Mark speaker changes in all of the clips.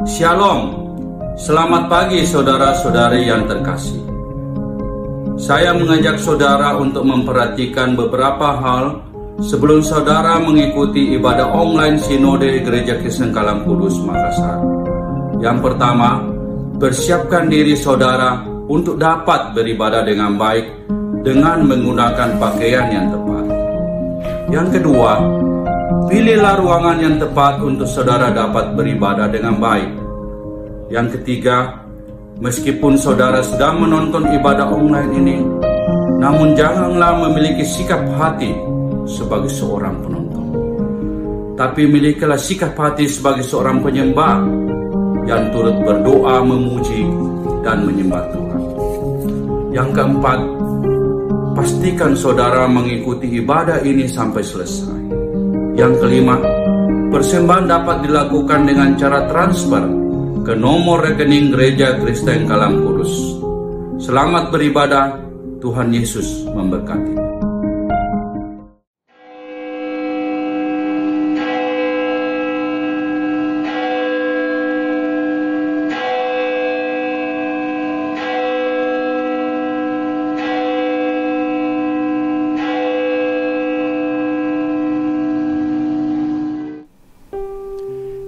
Speaker 1: Shalom, selamat pagi saudara-saudari yang terkasih. Saya mengajak saudara untuk memperhatikan beberapa hal sebelum saudara mengikuti ibadah online Sinode Gereja Kristen Kalam Kudus Makassar. Yang pertama, persiapkan diri saudara untuk dapat beribadah dengan baik dengan menggunakan pakaian yang tepat. Yang kedua, pilihlah ruangan yang tepat untuk saudara dapat beribadah dengan baik. Yang ketiga, meskipun saudara sedang menonton ibadah online ini, namun janganlah memiliki sikap hati sebagai seorang penonton, tapi milikilah sikap hati sebagai seorang penyembah yang turut berdoa, memuji, dan menyembah Tuhan. Yang keempat, pastikan saudara mengikuti ibadah ini sampai selesai. Yang kelima, persembahan dapat dilakukan dengan cara transfer ke nomor rekening Gereja Kristen Kalam Kudus. Selamat beribadah, Tuhan Yesus memberkati.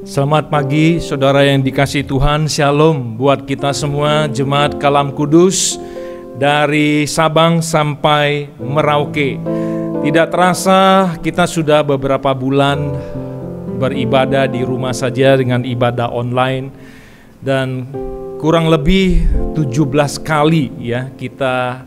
Speaker 2: Selamat pagi saudara yang dikasihi Tuhan. Shalom buat kita semua Jemaat Kalam Kudus dari Sabang sampai Merauke. Tidak terasa kita sudah beberapa bulan beribadah di rumah saja dengan ibadah online, dan kurang lebih 17 kali ya kita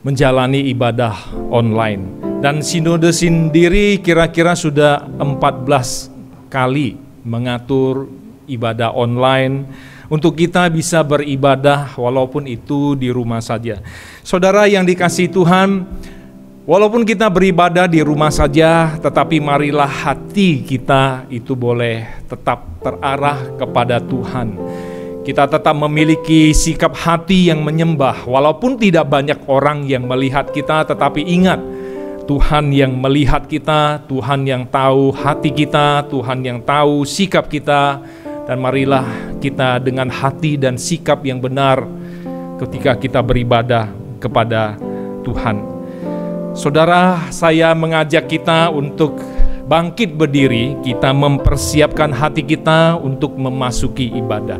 Speaker 2: menjalani ibadah online. Dan sinode sendiri kira-kira sudah 14 kali mengatur ibadah online untuk kita bisa beribadah walaupun itu di rumah saja. Saudara yang dikasihi Tuhan, walaupun kita beribadah di rumah saja, tetapi marilah hati kita itu boleh tetap terarah kepada Tuhan. Kita tetap memiliki sikap hati yang menyembah, walaupun tidak banyak orang yang melihat kita, tetapi ingat, Tuhan yang melihat kita, Tuhan yang tahu hati kita, Tuhan yang tahu sikap kita. Dan marilah kita dengan hati dan sikap yang benar ketika kita beribadah kepada Tuhan. Saudara, saya mengajak kita untuk bangkit berdiri, kita mempersiapkan hati kita untuk memasuki ibadah.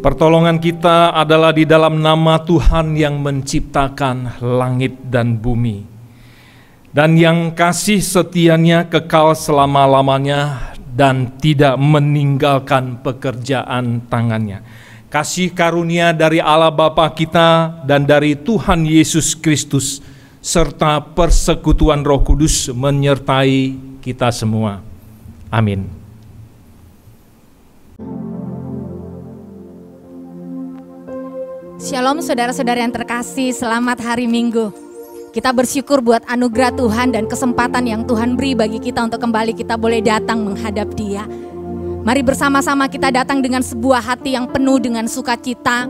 Speaker 2: Pertolongan kita adalah di dalam nama Tuhan yang menciptakan langit dan bumi, dan yang kasih setianya kekal selama-lamanya dan tidak meninggalkan pekerjaan tangannya. Kasih karunia dari Allah Bapa kita dan dari Tuhan Yesus Kristus serta persekutuan Roh Kudus menyertai kita semua. Amin.
Speaker 3: Shalom saudara-saudara yang terkasih, selamat hari Minggu. Kita bersyukur buat anugerah Tuhan dan kesempatan yang Tuhan beri bagi kita untuk kembali kita boleh datang menghadap Dia. Mari bersama-sama kita datang dengan sebuah hati yang penuh dengan sukacita,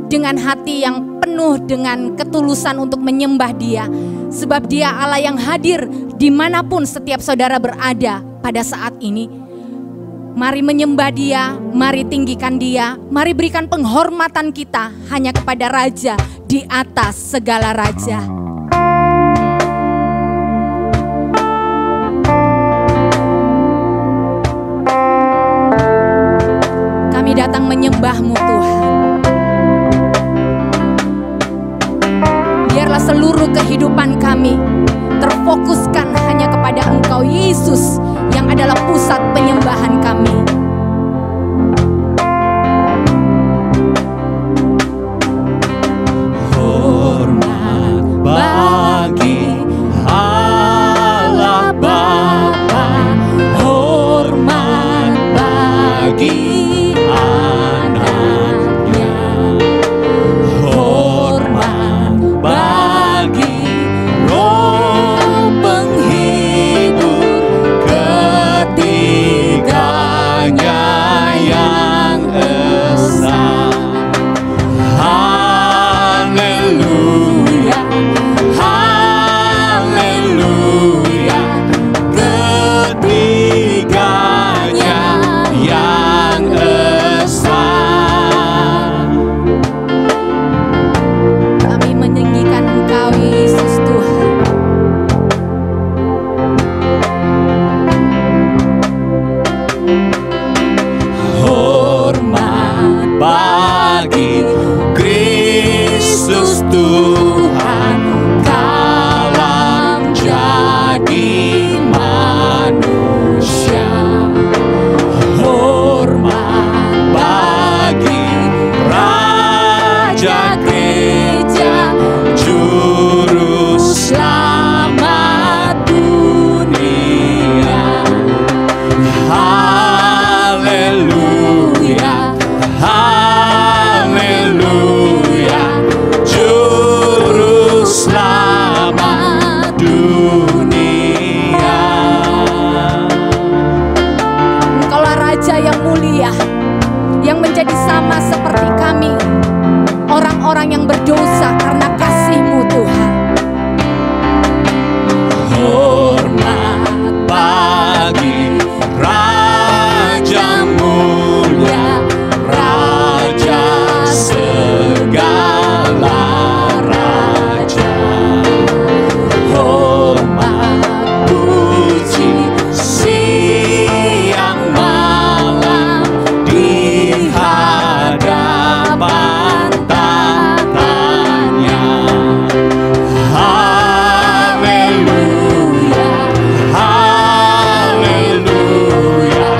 Speaker 3: dengan hati yang penuh dengan ketulusan untuk menyembah Dia. Sebab Dia Allah yang hadir dimanapun setiap saudara berada pada saat ini. Mari menyembah Dia, mari tinggikan Dia, mari berikan penghormatan kita hanya kepada Raja di atas segala raja. Kami datang menyembah-Mu Tuhan. Biarlah seluruh kehidupan kami terfokuskan hanya kepada Engkau Yesus yang adalah pusat penyembahan kami.
Speaker 4: Hormat bagi Allah Bapa, hormat bagi anaknya, hormat bagi Roh penghibur ketiganya yang esa. Haleluya, haleluya, ketiganya yang esa.
Speaker 3: Kami meninggikan Engkau Yesus Tuhan.
Speaker 4: Hormat bagi Kristus Tuhan, kalam jadi manusia. Hormat bagi Raja Gereja, Juru Selamat dunia. Haleluya, haleluya, Juru Selamat dunia.
Speaker 3: Engkaulah Raja yang mulia, yang menjadi sama seperti kami, orang-orang yang berdosa karena kasih-Mu Tuhan.
Speaker 4: Hormat bagi Raja mulia, Raja segala raja. Hormat puji siang malam di hadapan tahtanya. Haleluya, haleluya,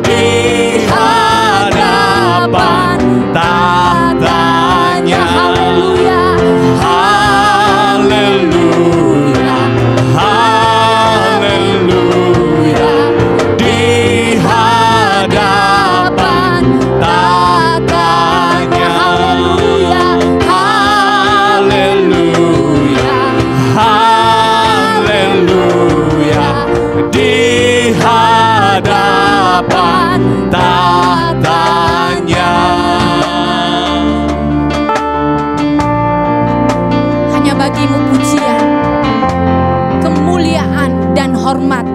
Speaker 4: di hadapan tahtanya.
Speaker 3: Haleluya,
Speaker 4: Haleluya, haleluya, di hadapan tahtanya. Haleluya, haleluya, di hadapan tahtanya.
Speaker 3: hanya bagi-Mu pujian, kemuliaan dan hormat,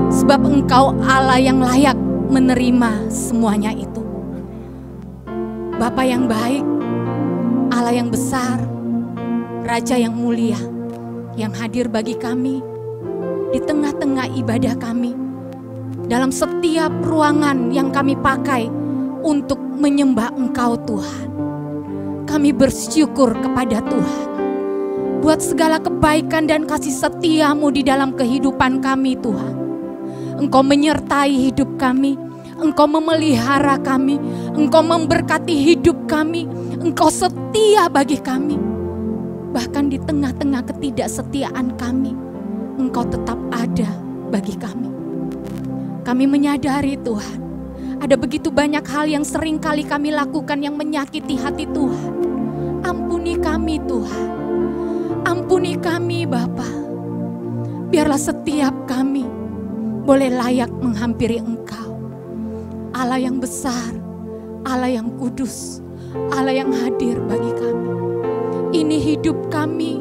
Speaker 3: sebab Engkau Allah yang layak menerima semuanya itu. Bapa yang baik, Allah yang besar, Raja yang mulia, yang hadir bagi kami di tengah-tengah ibadah kami, dalam setiap ruangan yang kami pakai untuk menyembah Engkau Tuhan. Kami bersyukur kepada Tuhan buat segala kebaikan dan kasih setia-Mu di dalam kehidupan kami Tuhan. Engkau menyertai hidup kami, Engkau memelihara kami, Engkau memberkati hidup kami, Engkau setia bagi kami. Bahkan di tengah-tengah ketidaksetiaan kami, Engkau tetap ada bagi kami. Kami menyadari Tuhan, ada begitu banyak hal yang sering kali kami lakukan yang menyakiti hati Tuhan. Ampuni kami Tuhan, ampuni kami Bapa. Biarlah setiap kami boleh layak menghampiri Engkau, Allah yang besar, Allah yang kudus, Allah yang hadir bagi kami. Ini hidup kami,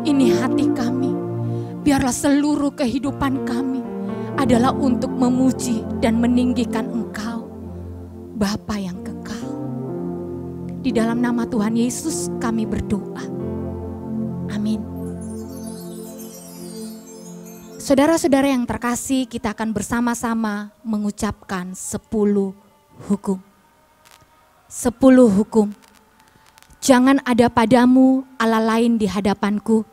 Speaker 3: ini hati kami. Biarlah seluruh kehidupan kami adalah untuk memuji dan meninggikan Engkau, Bapa yang kekal. Di dalam nama Tuhan Yesus kami berdoa. Amin. Saudara-saudara yang terkasih, kita akan bersama-sama mengucapkan 10 hukum. 10 hukum. Jangan ada padamu Allah lain di hadapanku.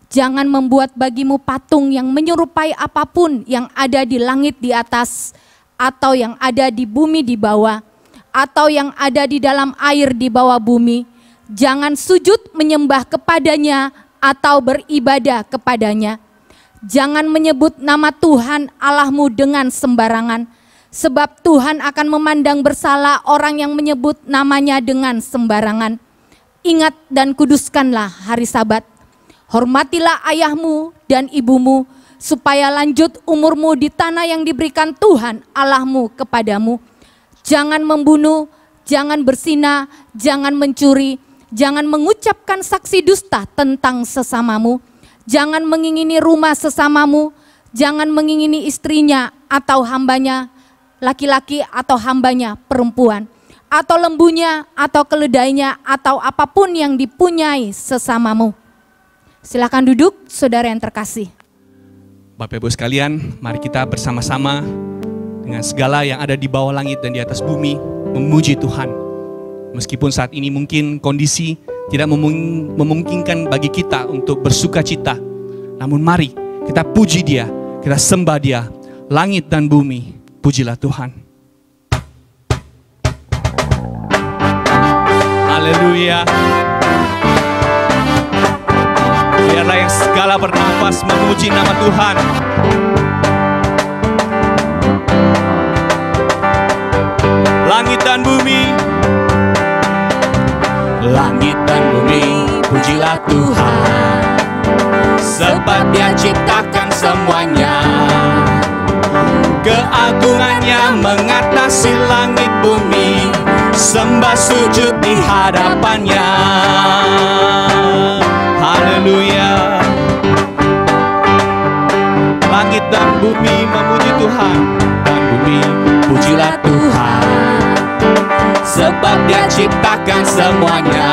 Speaker 3: Jangan membuat bagimu patung yang menyerupai apapun yang ada di langit di atas, atau yang ada di bumi di bawah, atau yang ada di dalam air di bawah bumi. Jangan sujud menyembah kepadanya atau beribadah kepadanya. Jangan menyebut nama Tuhan Allahmu dengan sembarangan, sebab Tuhan akan memandang bersalah orang yang menyebut namanya dengan sembarangan. Ingat dan kuduskanlah hari Sabat. Hormatilah ayahmu dan ibumu, supaya lanjut umurmu di tanah yang diberikan Tuhan Allahmu kepadamu. Jangan membunuh, jangan berzina, jangan mencuri, jangan mengucapkan saksi dusta tentang sesamamu, jangan mengingini rumah sesamamu, jangan mengingini istrinya atau hambanya laki-laki atau hambanya perempuan, atau lembunya atau keledainya atau apapun yang dipunyai sesamamu. Silakan duduk, saudara yang terkasih.
Speaker 5: Bapak Ibu sekalian, mari kita bersama-sama dengan segala yang ada di bawah langit dan di atas bumi memuji Tuhan. Meskipun saat ini mungkin kondisi tidak memungkinkan bagi kita untuk bersuka cita, namun mari kita puji Dia, kita sembah Dia. Langit dan bumi, pujilah Tuhan. Haleluya. Biarlah yang segala bernafas memuji nama Tuhan. Langit dan bumi, langit dan bumi, pujilah Tuhan, sebab Dia ciptakan semuanya. Keagungannya mengatasi langit bumi, sembah sujud di hadapannya. Haleluya. Langit dan bumi memuji Tuhan, dan bumi pujilah Tuhan, sebab Dia ciptakan semuanya.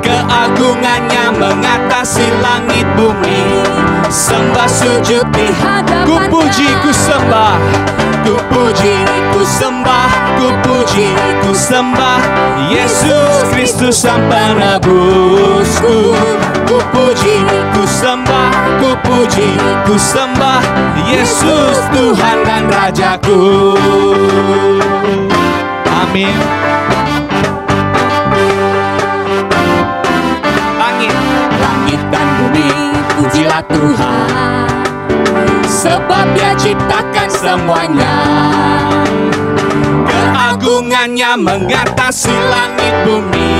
Speaker 5: Keagungannya mengatasi langit bumi, sembah sujud di hadapannya. Ku puji, ku sembah, ku puji, ku sembah, ku puji, ku sembah Yesus Kristus Sang Penebusku. Ku puji, ku sembah, ku puji, ku sembah Yesus Tuhan dan Rajaku. Amin. Langit dan bumi, pujilah Tuhan, sebab Dia ciptakan semuanya. Keagungannya mengatasi langit bumi,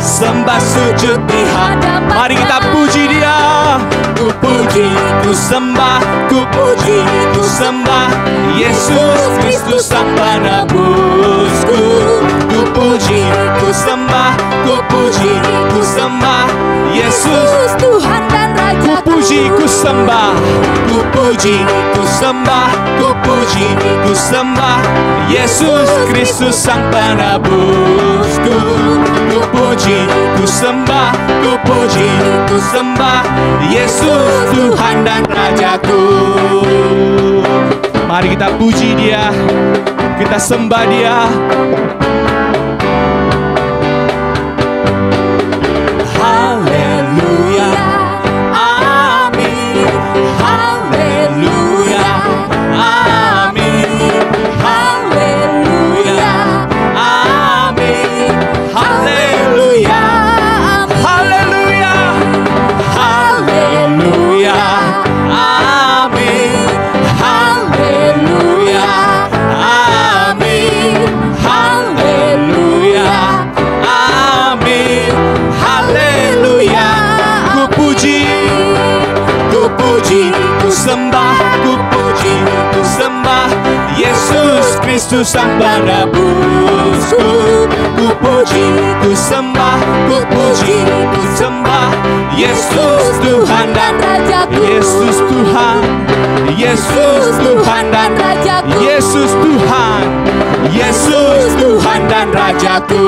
Speaker 5: sembah sujud di hadapan. Mari kita puji Dia. Ku puji, ku sembah, ku puji, ku sembah Yesus Kristus Sang Penebusku. Ku puji, ku sembah, ku puji, ku sembah Yesus Tuhan dan Raja. Ku puji, ku sembah, ku puji, ku sembah, ku puji, ku sembah Yesus Kristus Sang Penebusku. Ku puji, ku sembah, ku puji, ku sembah Yesus Tuhan dan Rajaku. Mari kita puji Dia, kita sembah Dia. Haleluya, amin. Haleluya, amin. Haleluya, amin. Haleluya, haleluya, haleluya, amin. Haleluya, amin. Haleluya, amin. Haleluya. Ku puji, ku puji, ku sembah, ku puji, ku sembah Yesus Kristus Sang Penebusku. Ku puji, ku sembah, ku puji, ku sembah Yesus Tuhan dan Rajaku. Yesus Tuhan, Yesus Tuhan dan
Speaker 3: Rajaku.
Speaker 5: Yesus Tuhan, Yesus Tuhan dan Rajaku.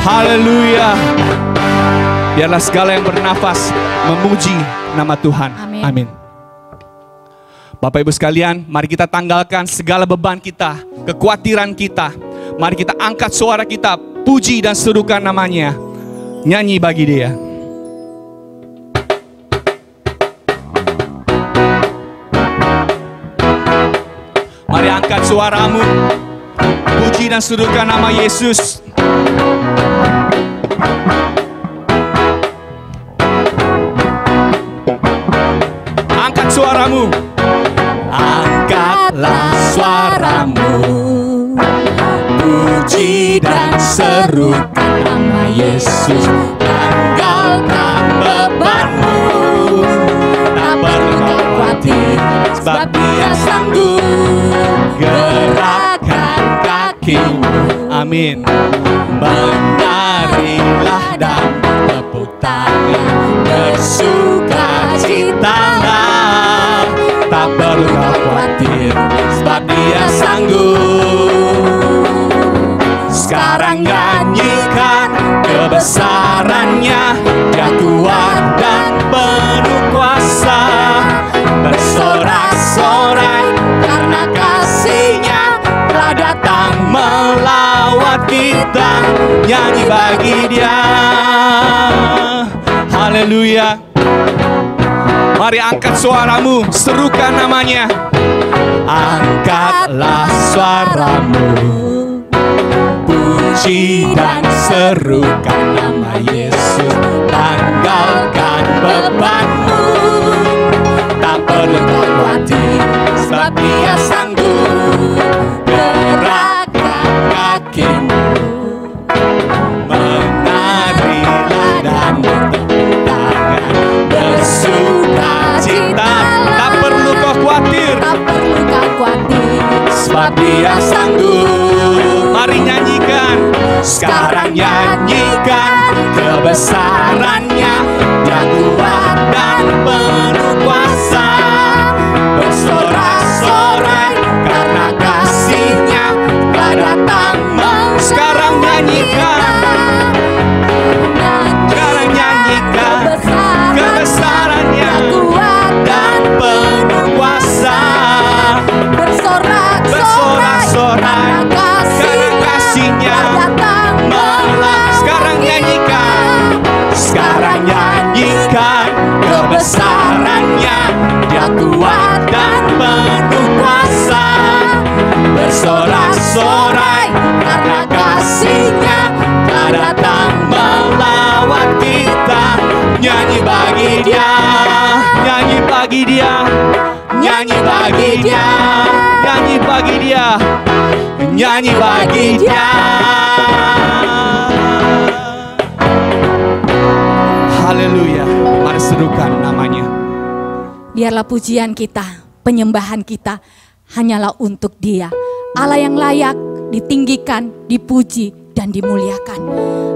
Speaker 5: Haleluya. Biarlah segala yang bernafas memuji nama Tuhan.
Speaker 3: Amin.
Speaker 5: Amin. Bapak Ibu sekalian, mari kita tanggalkan segala beban kita, kekhawatiran kita. Mari kita angkat suara kita, puji dan serukan namanya. Nyanyi bagi Dia. Mari angkat suaramu, puji dan serukan nama Yesus. Angkat suaramu. Angkatlah suaramu, puji dan serukan nama Yesus. Tanggalkan bebanmu, tak perlu kau khawatir, sebab Dia sanggup. Gerakkan kakimu, amin. Menarilah dan bertepuk tangan, bersukacitalah. Tak perlu kau khawatir, sebab Dia sanggup. Sekarang nyanyikan kebesarannya, Dia kuat dan penuh kuasa. Bersorak-sorai karena kasih-Nya telah datang melawat kita. Nyanyi bagi Dia. Haleluya. Mari angkat suaramu, serukan namanya. Angkatlah suaramu, puji dan serukan nama Yesus. Tanggalkan bebanmu, tak perlu kau khawatir, sebab Dia sanggup. Gerakkan kakimu, menarilah dan bertepuk tangan, bersukacita. Tak perlu kau khawatir,
Speaker 3: Tak perlu kau khawatir,
Speaker 5: sebab Dia sanggup. Mari nyanyikan, sekarang nyanyikan kebesarannya. Dia kuat dan penuh kuasa. Bersorak-sorai karena kasih-Nya telah datang. Sekarang nyanyikan, sekarang nyanyikan kebesarannya.
Speaker 3: kuat
Speaker 5: Dan penuh kuasa. Bersorak-sorai karena kasih-Nya malah. Sekarang nyanyikan, sekarang nyanyikan kebesarannya. Dia kuat dan penuh kuasa. Bersorak-sorai karena kasih-Nya telah datang melawat kita. Nyanyi bagi Dia, nyanyi bagi Dia, nyanyi bagi Dia, nyanyi bagi Dia, nyanyi bagi Dia. Haleluya. Mari serukan namanya.
Speaker 3: Biarlah pujian kita, penyembahan kita hanyalah untuk Dia. Allah yang layak ditinggikan, dipuji, dan dimuliakan.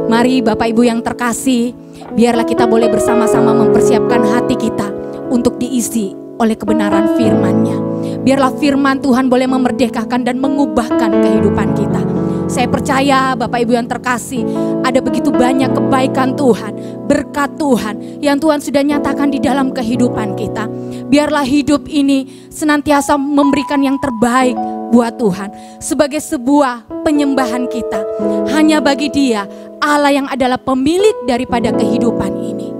Speaker 3: Mari Bapak Ibu yang terkasih, biarlah kita boleh bersama-sama mempersiapkan hati kita untuk diisi oleh kebenaran firman-Nya. Biarlah firman Tuhan boleh memerdekakan dan mengubahkan kehidupan kita. Saya percaya Bapak Ibu yang terkasih, ada begitu banyak kebaikan Tuhan, berkat Tuhan yang Tuhan sudah nyatakan di dalam kehidupan kita. Biarlah hidup ini senantiasa memberikan yang terbaik buat Tuhan sebagai sebuah penyembahan kita hanya bagi Dia, Allah yang adalah pemilik daripada kehidupan ini.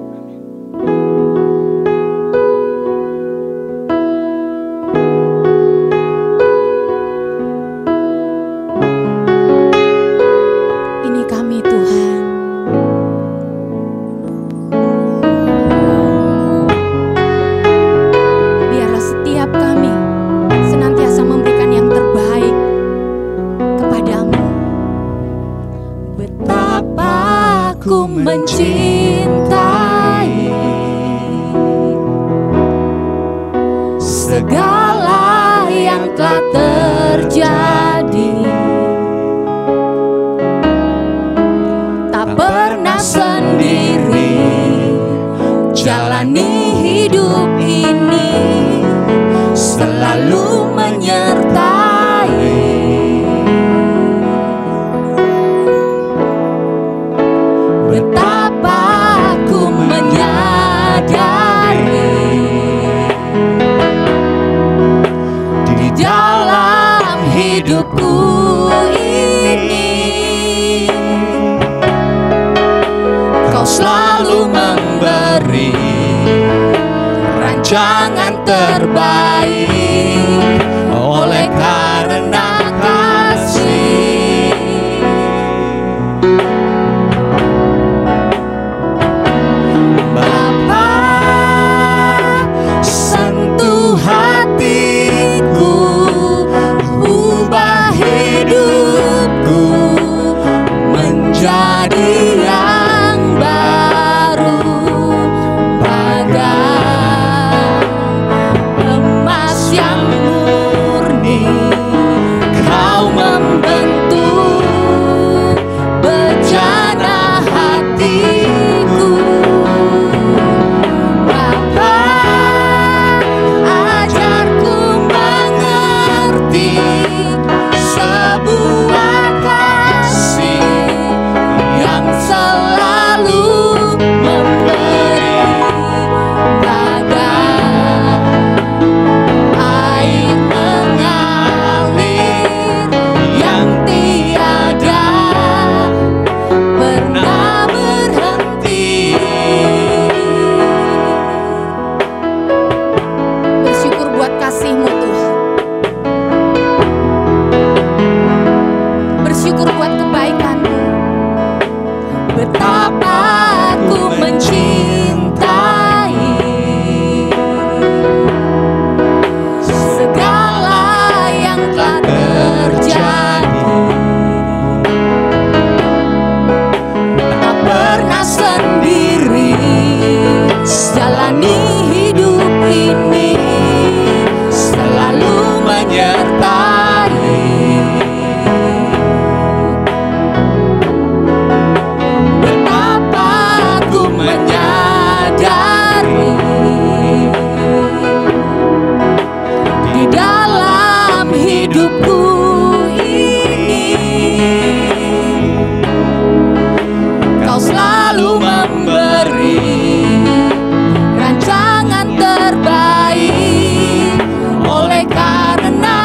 Speaker 3: Ini kami Tuhan. Biarlah setiap kami senantiasa memberikan yang terbaik kepadamu. Betapa ku mencintai segala yang telah terjadi. Tak pernah sendiri jalani hidup ini.
Speaker 5: rancangan terbaik oleh karena kasih. Bapa, sentuh hatiku, ubah hidupku menjadi yang baru, bagai emas yang murni. Kau membentuk bejana hatiku. Bapa, ajarku mengerti sebuah kasih yang selalu memberi, bagai air mengalir yang tiada pernah berhenti.
Speaker 3: Bersyukur buat kasih-Mu Tuhan. Bersyukur buat kebaikan-Mu. Betapa aku mencintai segala yang telah terjadi. Tak pernah sendiri jalani hidup ini, selalu menyertai. Betapa aku menyadari di dalam hidupku ini Kau selalu memberi rancangan terbaik oleh karena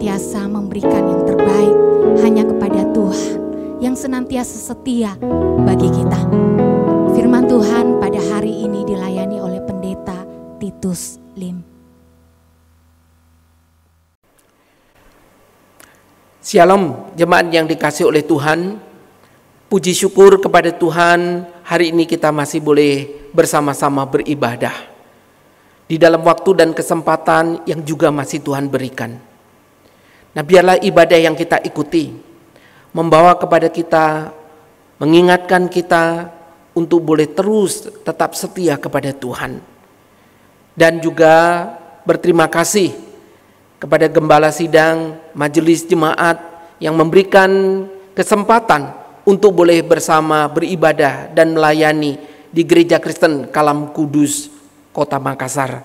Speaker 3: senantiasa memberikan yang terbaik hanya kepada Tuhan yang senantiasa setia bagi kita. Firman Tuhan pada hari ini dilayani oleh Pendeta Titus Lim.
Speaker 6: Shalom, jemaat yang dikasihi oleh Tuhan. Puji syukur kepada Tuhan, hari ini kita masih boleh bersama-sama beribadah di dalam waktu dan kesempatan yang juga masih Tuhan berikan. Nah, biarlah ibadah yang kita ikuti membawa kepada kita, mengingatkan kita untuk boleh terus tetap setia kepada Tuhan. Dan juga berterima kasih kepada Gembala Sidang, Majelis Jemaat yang memberikan kesempatan untuk boleh bersama beribadah dan melayani di Gereja Kristen Kalam Kudus, Kota Makassar.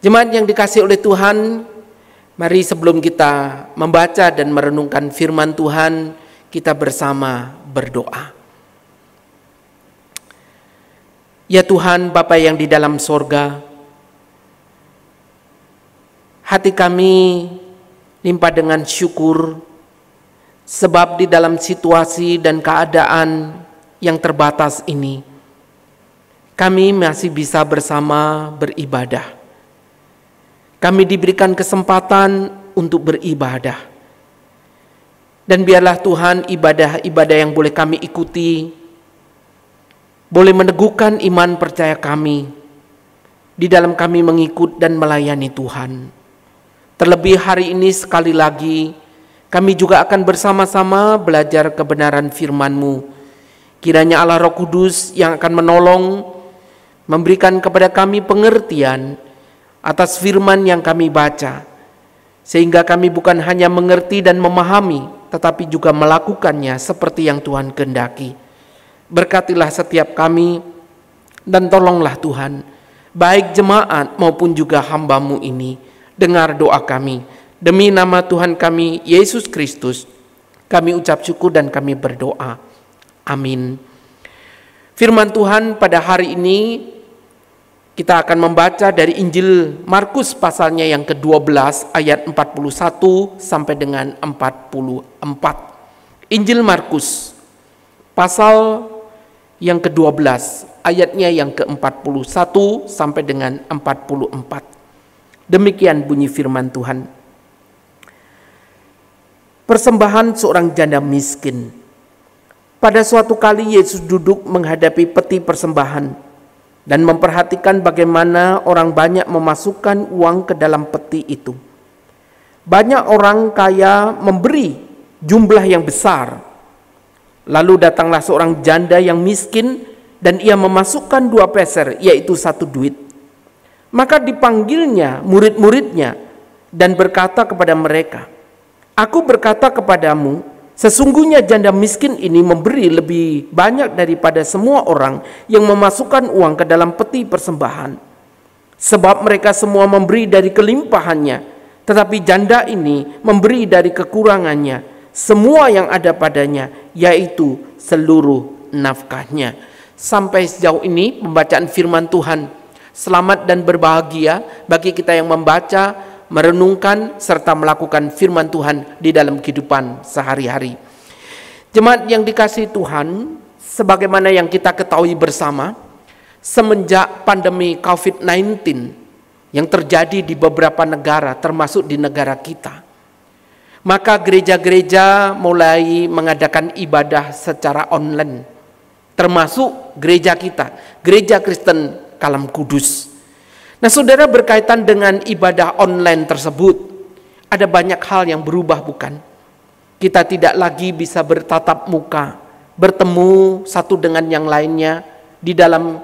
Speaker 6: Jemaat yang dikasihi oleh Tuhan, mari sebelum kita membaca dan merenungkan firman Tuhan, kita bersama berdoa. Ya Tuhan, Bapa yang di dalam sorga, hati kami limpah dengan syukur, sebab di dalam situasi dan keadaan yang terbatas ini, kami masih bisa bersama beribadah. Kami diberikan kesempatan untuk beribadah. Dan biarlah Tuhan ibadah-ibadah yang boleh kami ikuti, boleh meneguhkan iman percaya kami, di dalam kami mengikut dan melayani Tuhan. Terlebih hari ini sekali lagi, kami juga akan bersama-sama belajar kebenaran firman-Mu. Kiranya Allah Roh Kudus yang akan menolong, memberikan kepada kami pengertian atas firman yang kami baca, sehingga kami bukan hanya mengerti dan memahami, tetapi juga melakukannya seperti yang Tuhan kehendaki. Berkatilah setiap kami, dan tolonglah Tuhan, baik jemaat maupun juga hamba-Mu ini. Dengar doa kami. Demi nama Tuhan kami, Yesus Kristus, kami ucap syukur dan kami berdoa. Amin. Firman Tuhan pada hari ini, kita akan membaca dari Injil Markus pasalnya yang ke-12 ayat 41 sampai dengan 44. Injil Markus pasal yang ke-12 ayatnya yang ke-41 sampai dengan 44. Demikian bunyi firman Tuhan. Persembahan seorang janda miskin. Pada suatu kali Yesus duduk menghadapi peti persembahan dan memperhatikan bagaimana orang banyak memasukkan uang ke dalam peti itu. Banyak orang kaya memberi jumlah yang besar. Lalu datanglah seorang janda yang miskin dan ia memasukkan 2 peser, yaitu 1 duit. Maka dipanggilnya murid-muridnya dan berkata kepada mereka, "Aku berkata kepadamu, sesungguhnya janda miskin ini memberi lebih banyak daripada semua orang yang memasukkan uang ke dalam peti persembahan. Sebab mereka semua memberi dari kelimpahannya, tetapi janda ini memberi dari kekurangannya, semua yang ada padanya, yaitu seluruh nafkahnya." Sampai sejauh ini pembacaan firman Tuhan. Selamat dan berbahagia bagi kita yang membaca, merenungkan serta melakukan firman Tuhan di dalam kehidupan sehari-hari. Jemaat yang dikasihi Tuhan, sebagaimana yang kita ketahui bersama, semenjak pandemi COVID-19 yang terjadi di beberapa negara termasuk di negara kita, maka gereja-gereja mulai mengadakan ibadah secara online, termasuk gereja kita, Gereja Kristen Kalam Kudus. Nah, saudara, berkaitan dengan ibadah online tersebut, ada banyak hal yang berubah, bukan? Kita tidak lagi bisa bertatap muka, bertemu satu dengan yang lainnya di dalam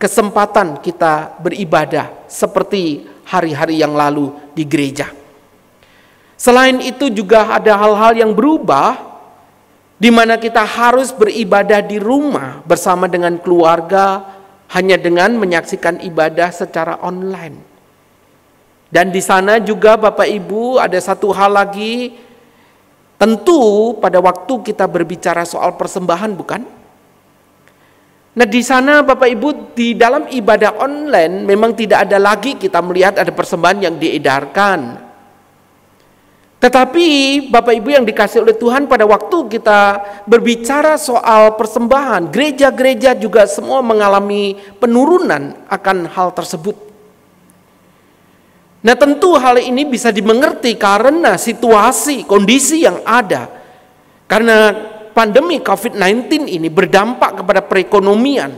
Speaker 6: kesempatan kita beribadah seperti hari-hari yang lalu di gereja. Selain itu juga ada hal-hal yang berubah, di mana kita harus beribadah di rumah bersama dengan keluarga, hanya dengan menyaksikan ibadah secara online. Dan di sana juga Bapak Ibu ada satu hal lagi, tentu pada waktu kita berbicara soal persembahan, bukan? Nah, di sana Bapak Ibu, di dalam ibadah online memang tidak ada lagi kita melihat ada persembahan yang diedarkan. Tetapi Bapak Ibu yang dikasihi oleh Tuhan, pada waktu kita berbicara soal persembahan, gereja-gereja juga semua mengalami penurunan akan hal tersebut. Nah, tentu hal ini bisa dimengerti karena situasi, kondisi yang ada. Karena pandemi COVID-19 ini berdampak kepada perekonomian,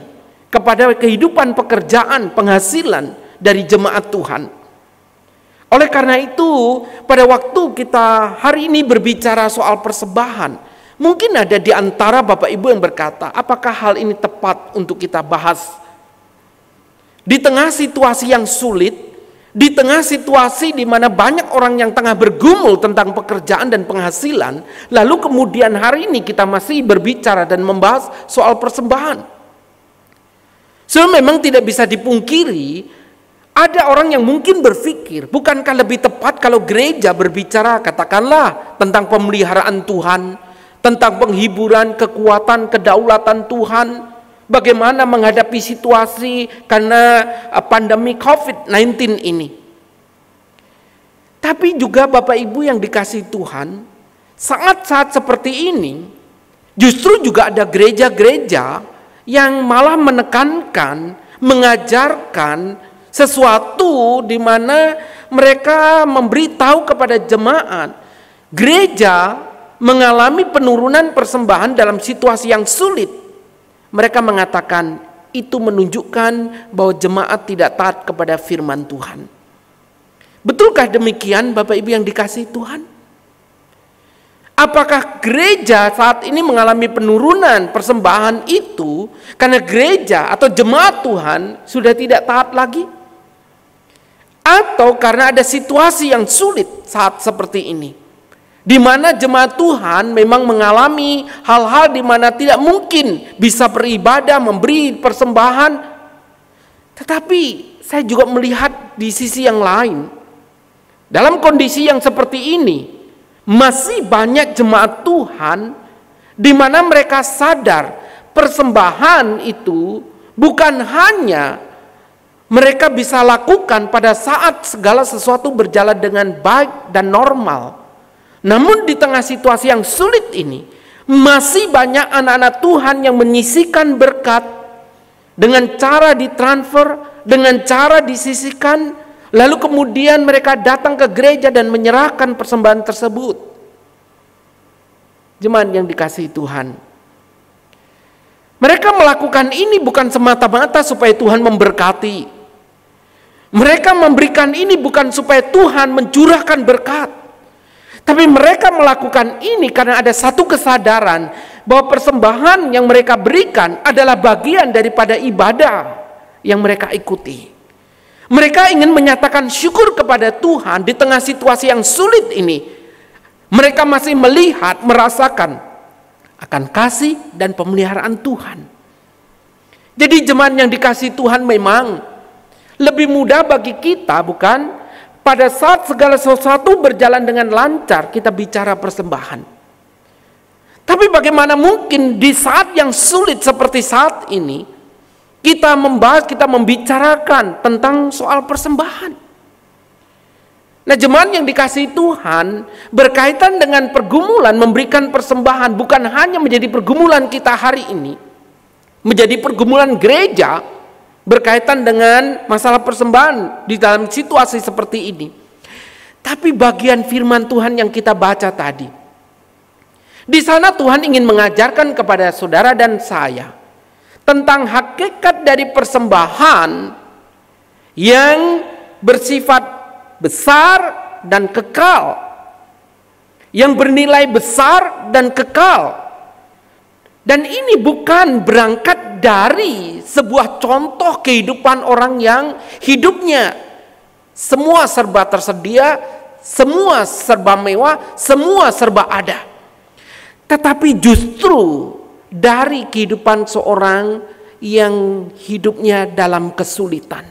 Speaker 6: kepada kehidupan pekerjaan, penghasilan dari jemaat Tuhan. Oleh karena itu, pada waktu kita hari ini berbicara soal persembahan, mungkin ada di antara Bapak Ibu yang berkata, apakah hal ini tepat untuk kita bahas? Di tengah situasi yang sulit, di tengah situasi di mana banyak orang yang tengah bergumul tentang pekerjaan dan penghasilan, lalu kemudian hari ini kita masih berbicara dan membahas soal persembahan. So, memang tidak bisa dipungkiri, ada orang yang mungkin berpikir, bukankah lebih tepat kalau gereja berbicara katakanlah tentang pemeliharaan Tuhan, tentang penghiburan, kekuatan, kedaulatan Tuhan, bagaimana menghadapi situasi karena pandemi COVID-19 ini. Tapi juga Bapak Ibu yang dikasihi Tuhan, saat-saat seperti ini, justru juga ada gereja-gereja yang malah menekankan, mengajarkan sesuatu di mana mereka memberitahu kepada jemaat, gereja mengalami penurunan persembahan dalam situasi yang sulit. Mereka mengatakan itu menunjukkan bahwa jemaat tidak taat kepada firman Tuhan. Betulkah demikian Bapak Ibu yang dikasihi Tuhan? Apakah gereja saat ini mengalami penurunan persembahan itu karena gereja atau jemaat Tuhan sudah tidak taat lagi? Atau karena ada situasi yang sulit saat seperti ini, di mana jemaat Tuhan memang mengalami hal-hal di mana tidak mungkin bisa beribadah, memberi persembahan. Tetapi saya juga melihat di sisi yang lain, dalam kondisi yang seperti ini, masih banyak jemaat Tuhan di mana mereka sadar persembahan itu bukan hanya mereka bisa lakukan pada saat segala sesuatu berjalan dengan baik dan normal. Namun di tengah situasi yang sulit ini, masih banyak anak-anak Tuhan yang menyisihkan berkat dengan cara ditransfer, dengan cara disisihkan, lalu kemudian mereka datang ke gereja dan menyerahkan persembahan tersebut. Jemaat yang dikasihi Tuhan, mereka melakukan ini bukan semata-mata supaya Tuhan memberkati. Mereka memberikan ini bukan supaya Tuhan mencurahkan berkat, tapi mereka melakukan ini karena ada satu kesadaran bahwa persembahan yang mereka berikan adalah bagian daripada ibadah yang mereka ikuti. Mereka ingin menyatakan syukur kepada Tuhan di tengah situasi yang sulit ini. Mereka masih melihat, merasakan akan kasih dan pemeliharaan Tuhan. Jadi jemaat yang dikasihi Tuhan, memang lebih mudah bagi kita, bukan? Pada saat segala sesuatu berjalan dengan lancar, kita bicara persembahan. Tapi bagaimana mungkin di saat yang sulit seperti saat ini, kita membahas, kita membicarakan tentang soal persembahan. Nah, jemaat yang dikasihi Tuhan, berkaitan dengan pergumulan memberikan persembahan bukan hanya menjadi pergumulan kita hari ini, menjadi pergumulan gereja berkaitan dengan masalah persembahan di dalam situasi seperti ini. Tapi bagian firman Tuhan yang kita baca tadi, di sana Tuhan ingin mengajarkan kepada saudara dan saya tentang hakikat dari persembahan yang bersifat besar dan kekal, yang bernilai besar dan kekal. Dan ini bukan berangkat dari sebuah contoh kehidupan orang yang hidupnya semua serba tersedia, semua serba mewah, semua serba ada. Tetapi justru dari kehidupan seorang yang hidupnya dalam kesulitan.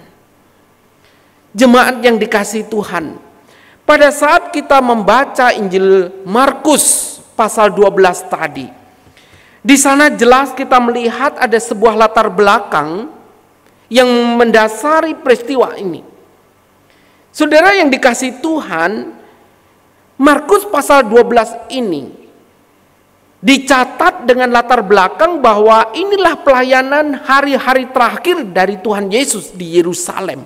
Speaker 6: Jemaat yang dikasihi Tuhan, pada saat kita membaca Injil Markus pasal 12 tadi, di sana jelas kita melihat ada sebuah latar belakang yang mendasari peristiwa ini. Saudara yang dikasihi Tuhan, Markus pasal 12 ini dicatat dengan latar belakang bahwa inilah pelayanan hari-hari terakhir dari Tuhan Yesus di Yerusalem.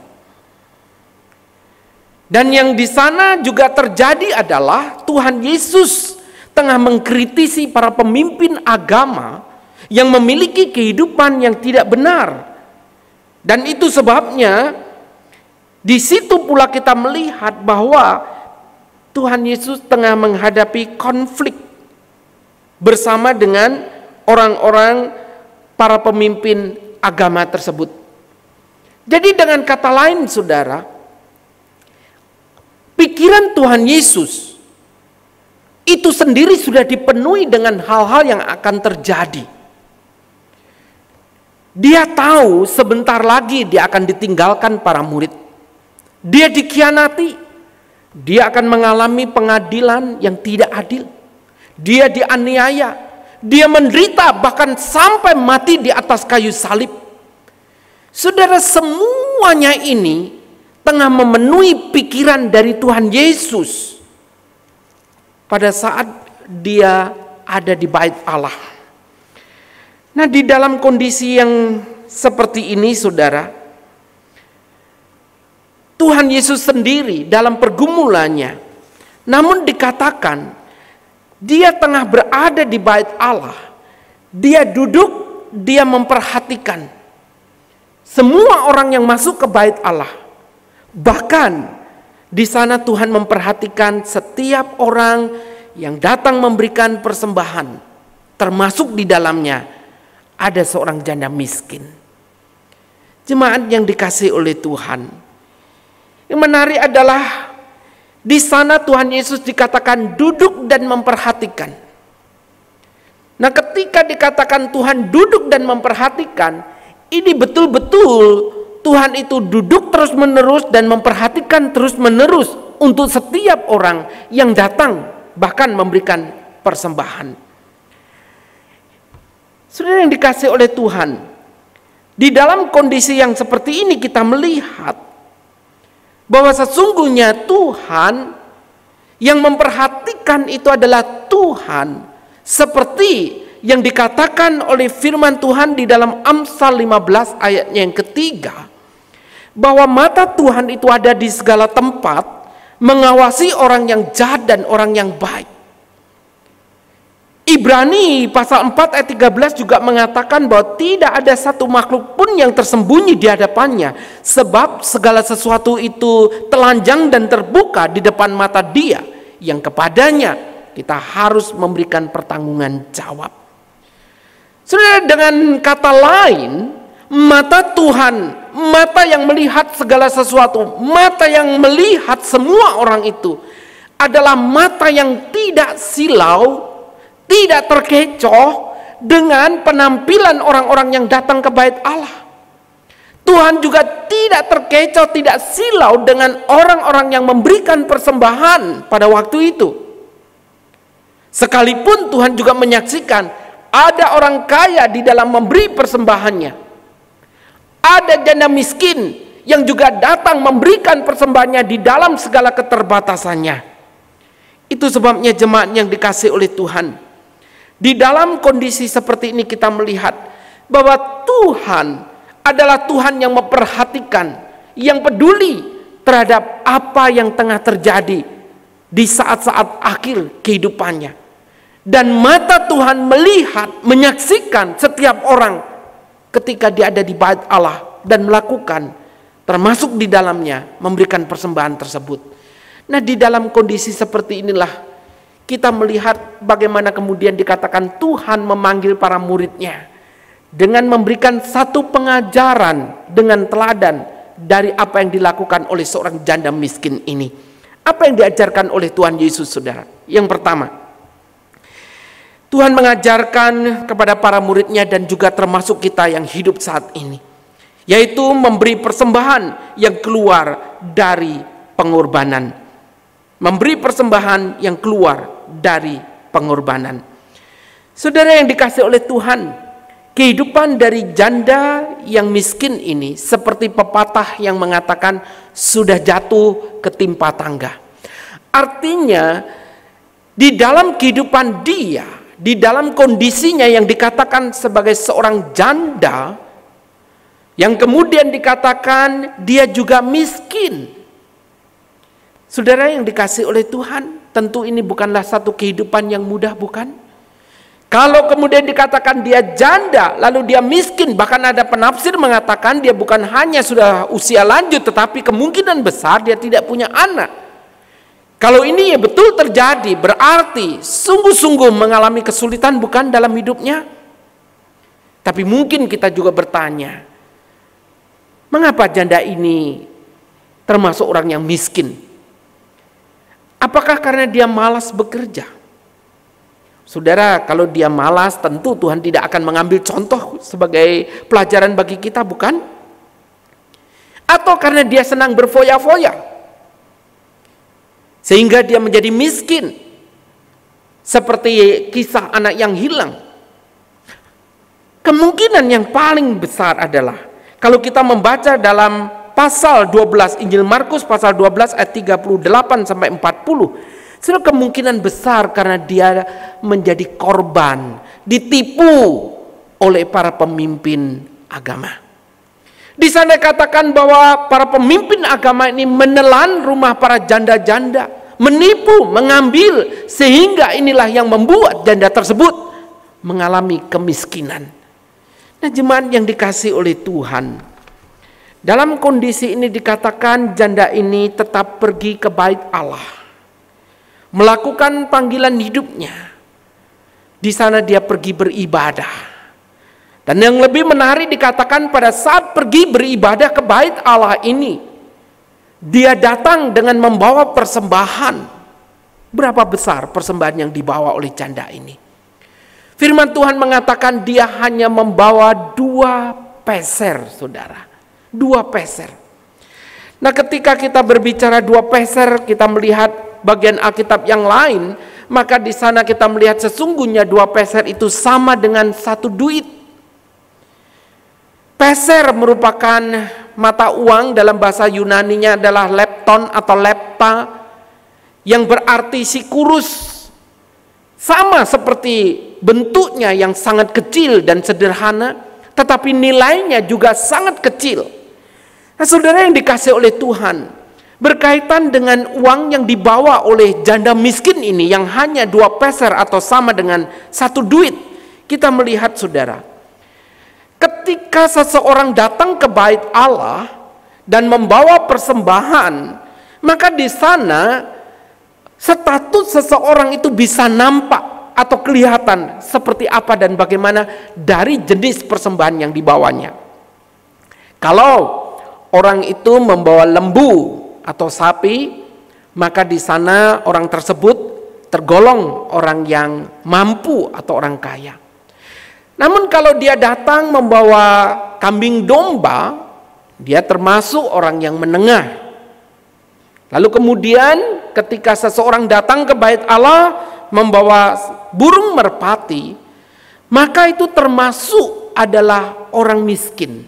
Speaker 6: Dan yang di sana juga terjadi adalah Tuhan Yesus tengah mengkritisi para pemimpin agama yang memiliki kehidupan yang tidak benar. Dan itu sebabnya di situ pula kita melihat bahwa Tuhan Yesus tengah menghadapi konflik bersama dengan orang-orang para pemimpin agama tersebut. Jadi dengan kata lain saudara, pikiran Tuhan Yesus itu sendiri sudah dipenuhi dengan hal-hal yang akan terjadi. Dia tahu sebentar lagi dia akan ditinggalkan para murid. Dia dikhianati. Dia akan mengalami pengadilan yang tidak adil. Dia dianiaya, dia menderita bahkan sampai mati di atas kayu salib. Saudara, semuanya ini tengah memenuhi pikiran dari Tuhan Yesus pada saat dia ada di bait Allah. Nah, di dalam kondisi yang seperti ini saudara, Tuhan Yesus sendiri dalam pergumulannya, namun dikatakan dia tengah berada di bait Allah. Dia duduk, dia memperhatikan semua orang yang masuk ke bait Allah. Bahkan di sana Tuhan memperhatikan setiap orang yang datang memberikan persembahan, termasuk di dalamnya ada seorang janda miskin. Jemaat yang dikasihi oleh Tuhan, yang menarik adalah di sana Tuhan Yesus dikatakan duduk dan memperhatikan. Nah, ketika dikatakan Tuhan duduk dan memperhatikan, ini betul-betul Tuhan itu duduk terus-menerus dan memperhatikan terus-menerus untuk setiap orang yang datang, bahkan memberikan persembahan. Saudara yang dikasihi oleh Tuhan, di dalam kondisi yang seperti ini kita melihat bahwa sesungguhnya Tuhan yang memperhatikan itu adalah Tuhan seperti yang dikatakan oleh firman Tuhan di dalam Amsal 15 ayatnya yang ketiga, bahwa mata Tuhan itu ada di segala tempat, mengawasi orang yang jahat dan orang yang baik. Ibrani pasal 4 ayat 13 juga mengatakan bahwa tidak ada satu makhluk pun yang tersembunyi di hadapannya, sebab segala sesuatu itu telanjang dan terbuka di depan mata Dia yang kepadanya kita harus memberikan pertanggungan jawab. Saudara, dengan kata lain, mata Tuhan, mata yang melihat segala sesuatu, mata yang melihat semua orang itu adalah mata yang tidak silau, tidak terkecoh dengan penampilan orang-orang yang datang ke bait Allah. Tuhan juga tidak terkecoh, tidak silau dengan orang-orang yang memberikan persembahan pada waktu itu. Sekalipun Tuhan juga menyaksikan ada orang kaya di dalam memberi persembahannya. Ada janda miskin yang juga datang memberikan persembahannya di dalam segala keterbatasannya. Itu sebabnya jemaat yang dikasihi oleh Tuhan, di dalam kondisi seperti ini kita melihat bahwa Tuhan adalah Tuhan yang memperhatikan, yang peduli terhadap apa yang tengah terjadi di saat-saat akhir kehidupannya. Dan mata Tuhan melihat, menyaksikan setiap orang ketika dia ada di bait Allah dan melakukan, termasuk di dalamnya memberikan persembahan tersebut. Nah, di dalam kondisi seperti inilah kita melihat bagaimana kemudian dikatakan Tuhan memanggil para muridnya dengan memberikan satu pengajaran dengan teladan dari apa yang dilakukan oleh seorang janda miskin ini. Apa yang diajarkan oleh Tuhan Yesus, saudara? Yang pertama, Tuhan mengajarkan kepada para muridnya dan juga termasuk kita yang hidup saat ini, yaitu memberi persembahan yang keluar dari pengorbanan. Memberi persembahan yang keluar dari pengorbanan. Saudara yang dikasihi oleh Tuhan, kehidupan dari janda yang miskin ini seperti pepatah yang mengatakan sudah jatuh ketimpa tangga. Artinya di dalam kehidupan dia, di dalam kondisinya yang dikatakan sebagai seorang janda, yang kemudian dikatakan dia juga miskin. Saudara yang dikasihi oleh Tuhan, tentu ini bukanlah satu kehidupan yang mudah, bukan? Kalau kemudian dikatakan dia janda, lalu dia miskin, bahkan ada penafsir mengatakan dia bukan hanya sudah usia lanjut, tetapi kemungkinan besar dia tidak punya anak. Kalau ini ya betul terjadi, berarti sungguh-sungguh mengalami kesulitan, bukan, dalam hidupnya? Tapi mungkin kita juga bertanya, mengapa janda ini termasuk orang yang miskin? Apakah karena dia malas bekerja? Saudara, kalau dia malas, tentu Tuhan tidak akan mengambil contoh sebagai pelajaran bagi kita, bukan? Atau karena dia senang berfoya-foya, sehingga dia menjadi miskin, seperti kisah anak yang hilang. Kemungkinan yang paling besar adalah kalau kita membaca dalam pasal 12 Injil Markus pasal 12 ayat 38 sampai 40, kemungkinan besar karena dia menjadi korban, ditipu oleh para pemimpin agama. Di sana katakan bahwa para pemimpin agama ini menelan rumah para janda-janda, menipu, mengambil, sehingga inilah yang membuat janda tersebut mengalami kemiskinan. Nah, jemaat yang dikasihi oleh Tuhan, dalam kondisi ini dikatakan janda ini tetap pergi ke bait Allah, melakukan panggilan hidupnya. Di sana dia pergi beribadah. Dan yang lebih menarik dikatakan pada saat pergi beribadah ke bait Allah ini, dia datang dengan membawa persembahan. Berapa besar persembahan yang dibawa oleh janda ini? Firman Tuhan mengatakan dia hanya membawa 2 peser, saudara. 2 peser. Nah, ketika kita berbicara 2 peser, kita melihat bagian Alkitab yang lain, maka di sana kita melihat sesungguhnya 2 peser itu sama dengan 1 duit. Peser merupakan mata uang, dalam bahasa Yunaninya adalah lepton atau lepta, yang berarti sikurus. Sama seperti bentuknya yang sangat kecil dan sederhana, tetapi nilainya juga sangat kecil. Nah, saudara yang dikasihi oleh Tuhan, berkaitan dengan uang yang dibawa oleh janda miskin ini yang hanya 2 peser atau sama dengan 1 duit, kita melihat, saudara, ketika seseorang datang ke bait Allah dan membawa persembahan, maka di sana status seseorang itu bisa nampak atau kelihatan seperti apa dan bagaimana dari jenis persembahan yang dibawanya. Kalau orang itu membawa lembu atau sapi, maka di sana orang tersebut tergolong orang yang mampu atau orang kaya. Namun kalau dia datang membawa kambing domba, dia termasuk orang yang menengah. Lalu kemudian ketika seseorang datang ke bait Allah membawa burung merpati, maka itu termasuk adalah orang miskin.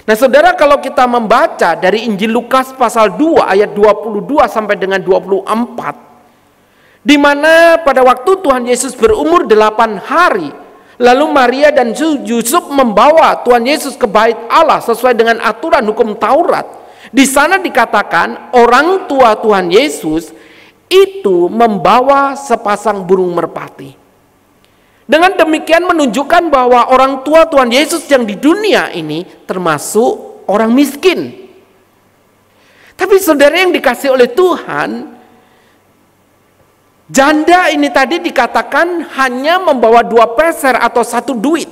Speaker 6: Nah, saudara, kalau kita membaca dari Injil Lukas pasal 2 ayat 22 sampai dengan 24, di mana pada waktu Tuhan Yesus berumur 8 hari, lalu Maria dan Yusuf membawa Tuhan Yesus ke bait Allah sesuai dengan aturan hukum Taurat. Di sana dikatakan orang tua Tuhan Yesus itu membawa sepasang burung merpati. Dengan demikian menunjukkan bahwa orang tua Tuhan Yesus yang di dunia ini termasuk orang miskin. Tapi saudara yang dikasihi oleh Tuhan, janda ini tadi dikatakan hanya membawa 2 peser atau 1 duit.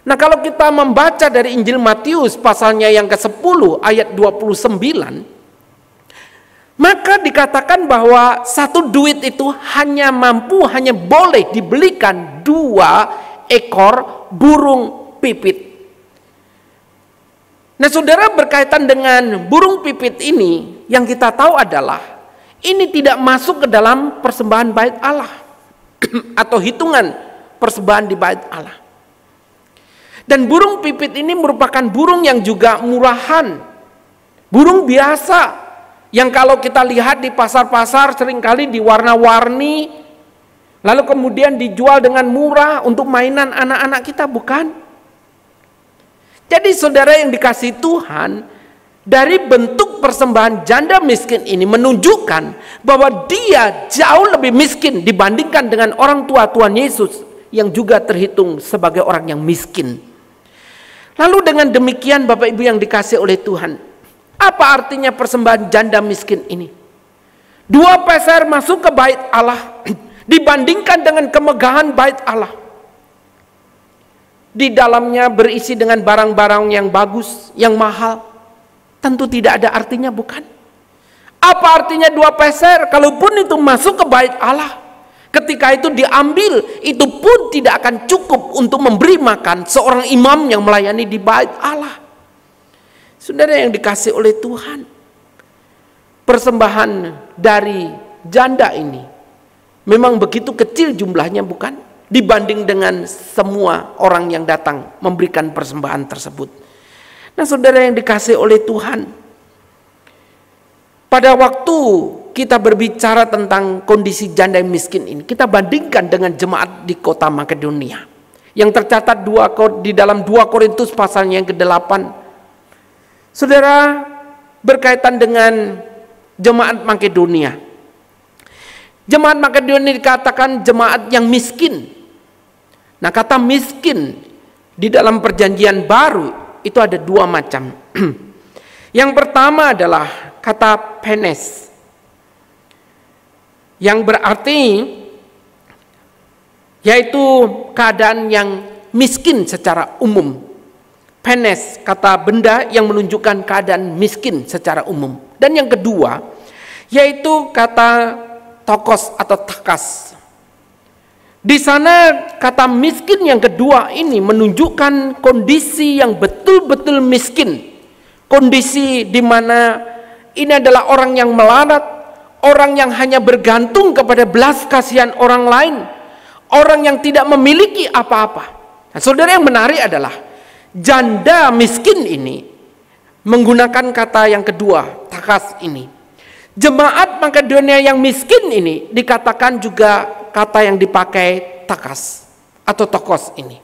Speaker 6: Nah, kalau kita membaca dari Injil Matius pasalnya yang ke-10 ayat 29, maka dikatakan bahwa 1 duit itu hanya boleh dibelikan 2 ekor burung pipit. Nah, saudara, berkaitan dengan burung pipit ini, yang kita tahu adalah ini tidak masuk ke dalam persembahan bait Allah atau hitungan persembahan di bait Allah. Dan burung pipit ini merupakan burung yang juga murahan, burung biasa yang kalau kita lihat di pasar-pasar seringkali diwarna-warni lalu kemudian dijual dengan murah untuk mainan anak-anak kita, bukan? Jadi saudara yang dikasihi Tuhan, dari bentuk persembahan janda miskin ini menunjukkan bahwa dia jauh lebih miskin dibandingkan dengan orang tua Tuhan Yesus yang juga terhitung sebagai orang yang miskin. Lalu dengan demikian Bapak Ibu yang dikasihi oleh Tuhan, apa artinya persembahan janda miskin ini? 2 peser masuk ke bait Allah dibandingkan dengan kemegahan bait Allah. Di dalamnya berisi dengan barang-barang yang bagus, yang mahal. Tentu tidak ada artinya, bukan? Apa artinya 2 peser? Kalaupun itu masuk ke bait Allah, ketika itu diambil, itu pun tidak akan cukup untuk memberi makan seorang imam yang melayani di bait Allah. Saudara yang dikasihi oleh Tuhan, persembahan dari janda ini memang begitu kecil jumlahnya, bukan? Dibanding dengan semua orang yang datang memberikan persembahan tersebut. Nah saudara yang dikasihi oleh Tuhan, pada waktu kita berbicara tentang kondisi janda yang miskin ini, kita bandingkan dengan jemaat di kota Makedonia yang tercatat di dalam 2 Korintus pasalnya yang ke-8. Saudara, berkaitan dengan jemaat Makedonia. Jemaat Makedonia dikatakan jemaat yang miskin. Nah, kata miskin di dalam perjanjian baru itu ada 2 macam. Yang pertama adalah kata penes, yang berarti yaitu keadaan yang miskin secara umum. Penes, kata benda yang menunjukkan keadaan miskin secara umum. Dan yang kedua yaitu kata tokos atau takas. Di sana kata miskin yang kedua ini menunjukkan kondisi yang betul-betul miskin. Kondisi di mana ini adalah orang yang melarat, orang yang hanya bergantung kepada belas kasihan orang lain, orang yang tidak memiliki apa-apa. Nah, saudara, yang menarik adalah janda miskin ini menggunakan kata yang kedua, takas ini. Jemaat Makedonia yang miskin ini dikatakan juga kata yang dipakai takas atau tokos ini.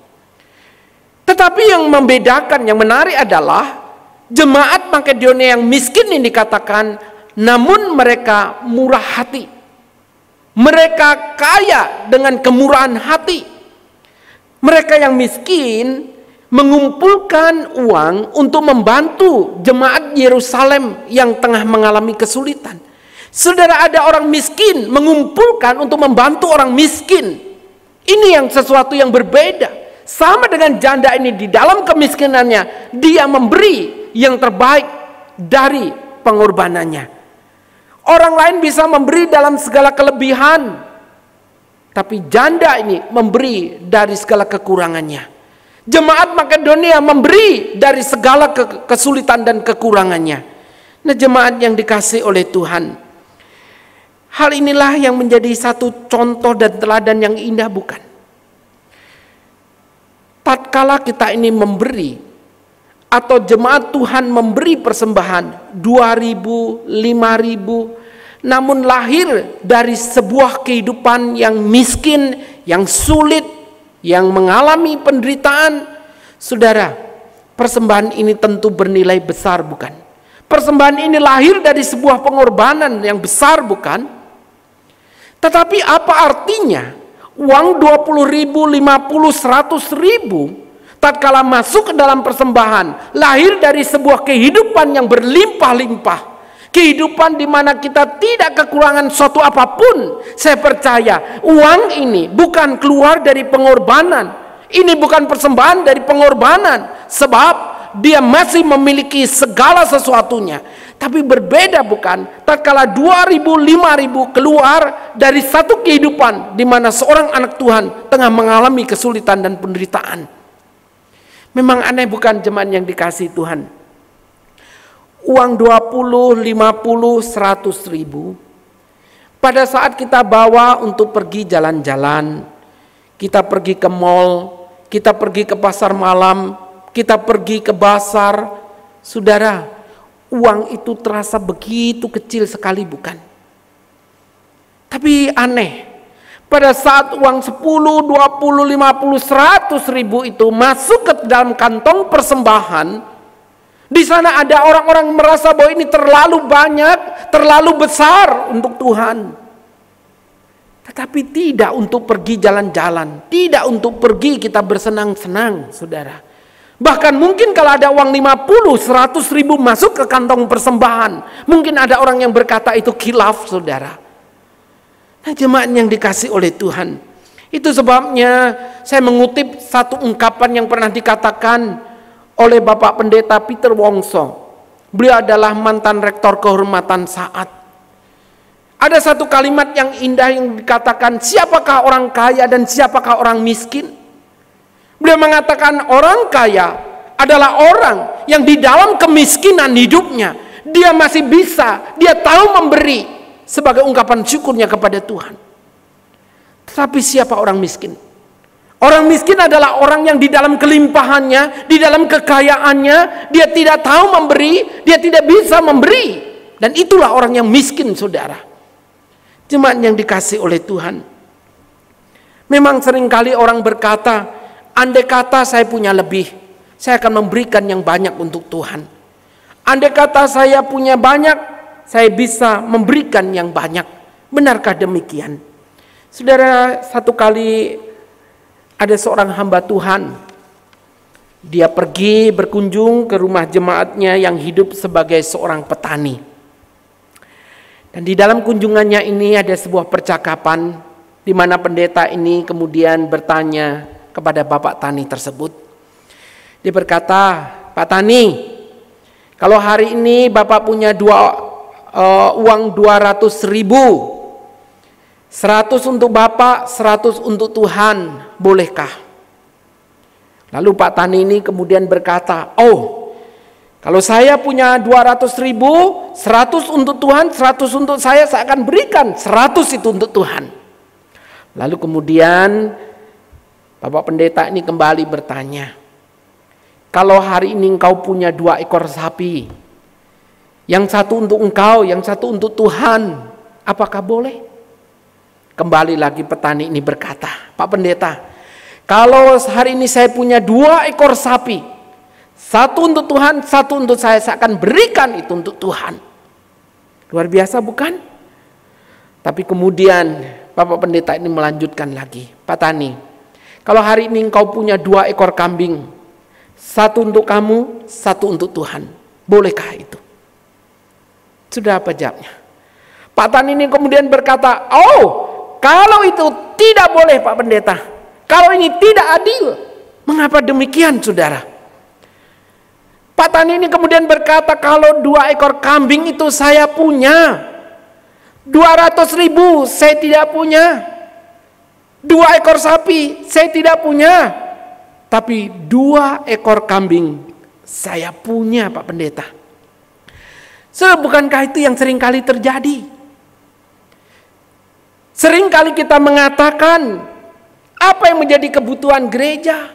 Speaker 6: Tetapi yang membedakan, yang menarik adalah jemaat Makedonia yang miskin ini dikatakan namun mereka murah hati. Mereka kaya dengan kemurahan hati. Mereka yang miskin mengumpulkan uang untuk membantu jemaat Yerusalem yang tengah mengalami kesulitan. Saudara, ada orang miskin mengumpulkan untuk membantu orang miskin. Ini yang sesuatu yang berbeda. Sama dengan janda ini, di dalam kemiskinannya dia memberi yang terbaik dari pengorbanannya. Orang lain bisa memberi dalam segala kelebihan, tapi janda ini memberi dari segala kekurangannya. Jemaat Makedonia memberi dari segala kesulitan dan kekurangannya. Nah, jemaat yang dikasihi oleh Tuhan, hal inilah yang menjadi satu contoh dan teladan yang indah, bukan? Tatkala kita ini memberi, atau jemaat Tuhan memberi persembahan 2.000, 5.000, namun lahir dari sebuah kehidupan yang miskin, yang sulit, yang mengalami penderitaan, saudara, persembahan ini tentu bernilai besar, bukan? Persembahan ini lahir dari sebuah pengorbanan yang besar, bukan? Tetapi apa artinya uang 20.000, 50, 100.000 tatkala masuk ke dalam persembahan, lahir dari sebuah kehidupan yang berlimpah-limpah, kehidupan di mana kita tidak kekurangan suatu apapun. Saya percaya uang ini bukan keluar dari pengorbanan, ini bukan persembahan dari pengorbanan, sebab dia masih memiliki segala sesuatunya. Tapi berbeda, bukan? Tatkala 2.000, 5.000 keluar dari satu kehidupan di mana seorang anak Tuhan tengah mengalami kesulitan dan penderitaan. Memang aneh, bukan, jemaat yang dikasihi Tuhan? Uang 20, 50, 100.000 pada saat kita bawa untuk pergi jalan-jalan, kita pergi ke mall, kita pergi ke pasar malam, kita pergi ke pasar, saudara, uang itu terasa begitu kecil sekali, bukan? Tapi aneh, Pada saat uang 10, 20, 50, 100 ribu itu masuk ke dalam kantong persembahan, di sana ada orang-orang merasa bahwa ini terlalu banyak, terlalu besar untuk Tuhan. Tetapi tidak untuk pergi jalan-jalan, tidak untuk pergi kita bersenang-senang, saudara. Bahkan mungkin kalau ada uang 50, 100 ribu masuk ke kantong persembahan, mungkin ada orang yang berkata itu khilaf, saudara. Nah, jemaat yang dikasih oleh Tuhan, itu sebabnya saya mengutip satu ungkapan yang pernah dikatakan oleh Bapak Pendeta Peter Wongso. Beliau adalah mantan rektor kehormatan Saat. Ada satu kalimat yang indah yang dikatakan, siapakah orang kaya dan siapakah orang miskin? Beliau mengatakan orang kaya adalah orang yang di dalam kemiskinan hidupnya, dia masih bisa, dia tahu memberi sebagai ungkapan syukurnya kepada Tuhan. Tetapi siapa orang miskin? Orang miskin adalah orang yang di dalam kelimpahannya, di dalam kekayaannya, dia tidak tahu memberi, dia tidak bisa memberi. Dan itulah orang yang miskin, saudara. Jemaat yang dikasih oleh Tuhan. Memang seringkali orang berkata, andai kata saya punya lebih, saya akan memberikan yang banyak untuk Tuhan. Andai kata saya punya banyak, saya bisa memberikan yang banyak. Benarkah demikian? Saudara, satu kali ada seorang hamba Tuhan. Dia pergi berkunjung ke rumah jemaatnya yang hidup sebagai seorang petani. Dan di dalam kunjungannya ini ada sebuah percakapan di mana pendeta ini kemudian bertanya kepada bapak tani tersebut. Dia berkata, Pak Tani, kalau hari ini bapak punya uang 200 ribu, 100 untuk bapak, 100 untuk Tuhan, bolehkah? Lalu Pak Tani ini kemudian berkata, oh, kalau saya punya 200 ribu, 100 untuk Tuhan, 100 untuk saya akan berikan 100 itu untuk Tuhan. Lalu kemudian Bapak Pendeta ini kembali bertanya, kalau hari ini engkau punya 2 ekor sapi, yang satu untuk engkau, yang satu untuk Tuhan, apakah boleh? Kembali lagi petani ini berkata, Pak Pendeta, kalau hari ini saya punya 2 ekor sapi, satu untuk Tuhan, satu untuk saya akan berikan itu untuk Tuhan. Luar biasa bukan? Tapi kemudian Bapak Pendeta ini melanjutkan lagi, Pak Tani, kalau hari ini engkau punya 2 ekor kambing, satu untuk kamu, satu untuk Tuhan, bolehkah itu? Sudah apa jawabnya? Pak Tani ini kemudian berkata, oh, kalau itu tidak boleh Pak Pendeta, kalau ini tidak adil. Mengapa demikian, saudara? Pak Tani ini kemudian berkata, kalau 2 ekor kambing itu saya punya, 200 ribu saya tidak punya, 2 ekor sapi saya tidak punya, tapi 2 ekor kambing saya punya, Pak Pendeta. Bukankah itu yang seringkali terjadi? Seringkali kita mengatakan, apa yang menjadi kebutuhan gereja?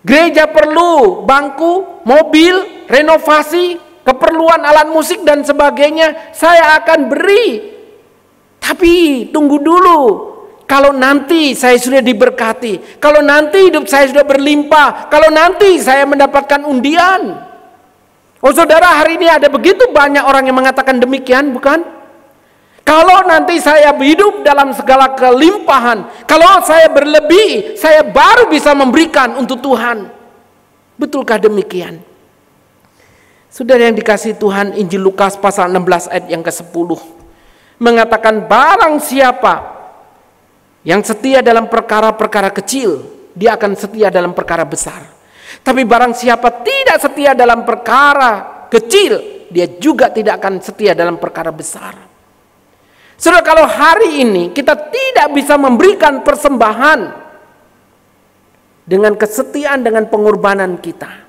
Speaker 6: Gereja perlu bangku, mobil, renovasi, keperluan alat musik dan sebagainya. Saya akan beri. Tapi tunggu dulu. Kalau nanti saya sudah diberkati, kalau nanti hidup saya sudah berlimpah, kalau nanti saya mendapatkan undian. Oh saudara, hari ini ada begitu banyak orang yang mengatakan demikian, bukan? Kalau nanti saya hidup dalam segala kelimpahan, kalau saya berlebih, saya baru bisa memberikan untuk Tuhan. Betulkah demikian? Saudara yang dikasihi Tuhan, Injil Lukas pasal 16 ayat yang ke-10 mengatakan, barang siapa yang setia dalam perkara-perkara kecil, dia akan setia dalam perkara besar. Tapi barang siapa tidak setia dalam perkara kecil, dia juga tidak akan setia dalam perkara besar. Saudara, kalau hari ini kita tidak bisa memberikan persembahan dengan kesetiaan, dengan pengorbanan kita,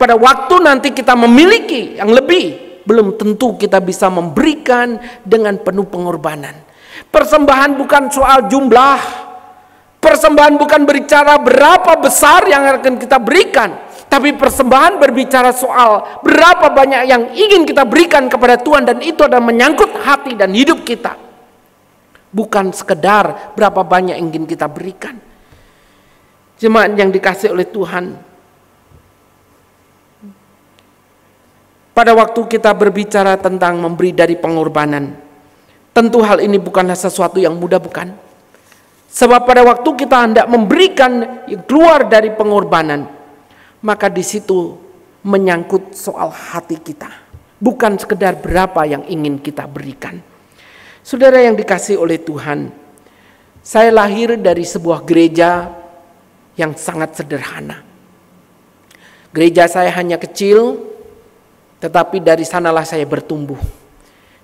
Speaker 6: pada waktu nanti kita memiliki yang lebih, belum tentu kita bisa memberikan dengan penuh pengorbanan. Persembahan bukan soal jumlah, persembahan bukan berbicara berapa besar yang akan kita berikan, tapi persembahan berbicara soal berapa banyak yang ingin kita berikan kepada Tuhan, dan itu adalah menyangkut hati dan hidup kita. bukan sekedar berapa banyak yang ingin kita berikan. Jemaat yang dikasihi oleh Tuhan, pada waktu kita berbicara tentang memberi dari pengorbanan, tentu hal ini bukanlah sesuatu yang mudah, bukan? Sebab pada waktu kita hendak memberikan keluar dari pengorbanan, maka di situ menyangkut soal hati kita, bukan sekedar berapa yang ingin kita berikan. Saudara yang dikasihi oleh Tuhan, saya lahir dari sebuah gereja yang sangat sederhana. Gereja saya hanya kecil, tetapi dari sanalah saya bertumbuh.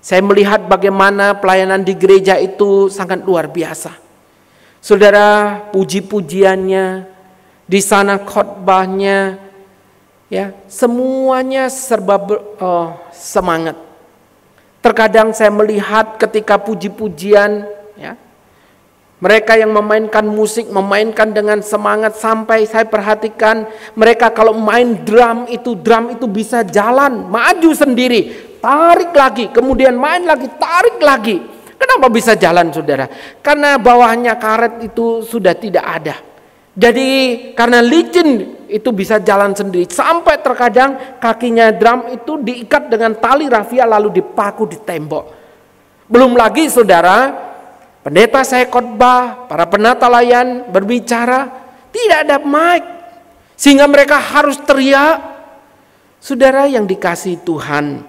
Speaker 6: Saya melihat bagaimana pelayanan di gereja itu sangat luar biasa. Saudara, puji-pujiannya, di sana khotbahnya, ya, semuanya serba semangat. Terkadang saya melihat ketika puji-pujian, ya, mereka yang memainkan musik memainkan dengan semangat, sampai saya perhatikan mereka kalau main drum itu bisa jalan, maju sendiri, tarik lagi, kemudian main lagi, tarik lagi. Kenapa bisa jalan, saudara? Karena bawahnya karet itu sudah tidak ada. Jadi karena licin itu bisa jalan sendiri. Sampai terkadang kakinya drum itu diikat dengan tali rafia lalu dipaku di tembok. Belum lagi, saudara, pendeta saya khotbah, para penata layan berbicara, tidak ada mic, sehingga mereka harus teriak. Saudara yang dikasihi Tuhan,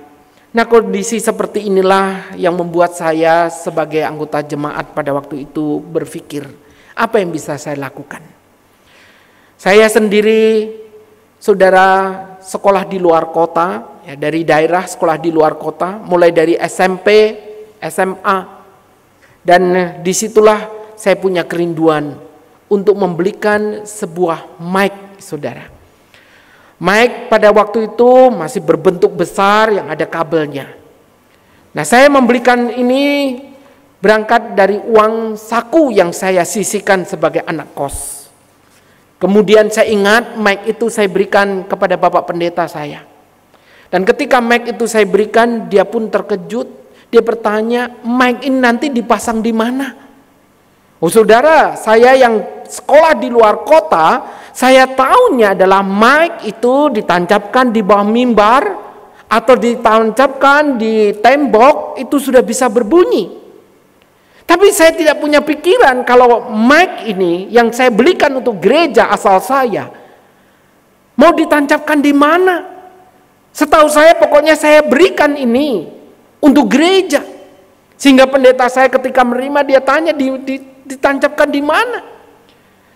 Speaker 6: nah, kondisi seperti inilah yang membuat saya sebagai anggota jemaat pada waktu itu berpikir, apa yang bisa saya lakukan? Saya sendiri, saudara, sekolah di luar kota, ya, dari daerah sekolah di luar kota, mulai dari SMP, SMA, dan disitulah saya punya kerinduan untuk membelikan sebuah mic, saudara. Mic pada waktu itu masih berbentuk besar yang ada kabelnya. Nah, saya membelikan ini berangkat dari uang saku yang saya sisihkan sebagai anak kos. Kemudian saya ingat mic itu saya berikan kepada bapak pendeta saya. Dan ketika mic itu saya berikan, dia pun terkejut. Dia bertanya, mic ini nanti dipasang di mana? Oh, saudara, saya yang sekolah di luar kota, saya tahunya adalah mic itu ditancapkan di bawah mimbar atau ditancapkan di tembok, itu sudah bisa berbunyi. Tapi saya tidak punya pikiran kalau mic ini yang saya belikan untuk gereja asal saya mau ditancapkan di mana. Setahu saya pokoknya saya berikan ini untuk gereja. Sehingga pendeta saya ketika menerima dia tanya ditancapkan di mana.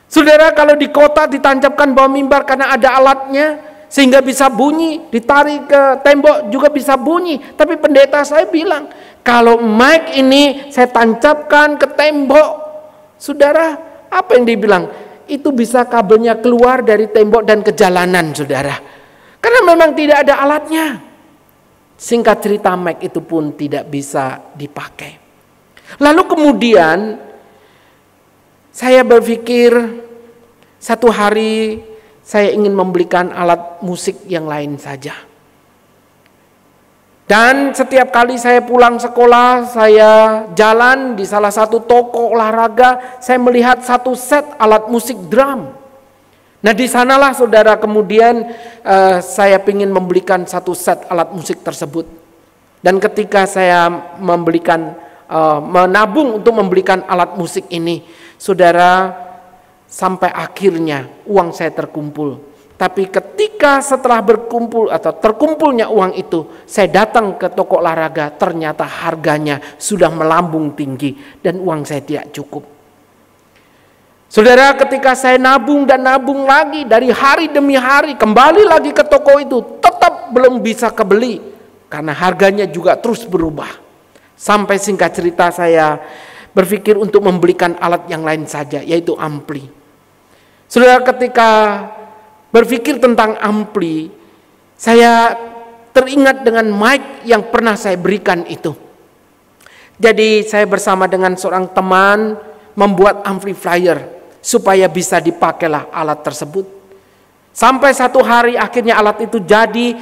Speaker 6: Saudara, kalau di kota ditancapkan bawah mimbar karena ada alatnya sehingga bisa bunyi, ditarik ke tembok juga bisa bunyi. Tapi pendeta saya bilang, kalau mic ini saya tancapkan ke tembok, saudara, apa yang dibilang? Itu bisa kabelnya keluar dari tembok dan ke jalanan, saudara. Karena memang tidak ada alatnya. Singkat cerita, mic itu pun tidak bisa dipakai. Lalu kemudian saya berpikir, satu hari saya ingin membelikan alat musik yang lain saja. Dan setiap kali saya pulang sekolah, saya jalan di salah satu toko olahraga, saya melihat satu set alat musik drum. Nah, di sanalah, saudara, kemudian saya ingin membelikan satu set alat musik tersebut. Dan ketika saya menabung untuk membelikan alat musik ini, saudara, sampai akhirnya uang saya terkumpul. Tapi ketika setelah berkumpul atau terkumpulnya uang itu, saya datang ke toko olahraga, ternyata harganya sudah melambung tinggi dan uang saya tidak cukup. Saudara, ketika saya nabung dan nabung lagi dari hari demi hari, kembali lagi ke toko itu, tetap belum bisa kebeli karena harganya juga terus berubah. Sampai singkat cerita saya berpikir untuk membelikan alat yang lain saja, yaitu ampli. Saudara, ketika berpikir tentang ampli, saya teringat dengan mic yang pernah saya berikan itu. Jadi saya bersama dengan seorang teman membuat amplifier supaya bisa dipakailah alat tersebut. Sampai satu hari akhirnya alat itu jadi,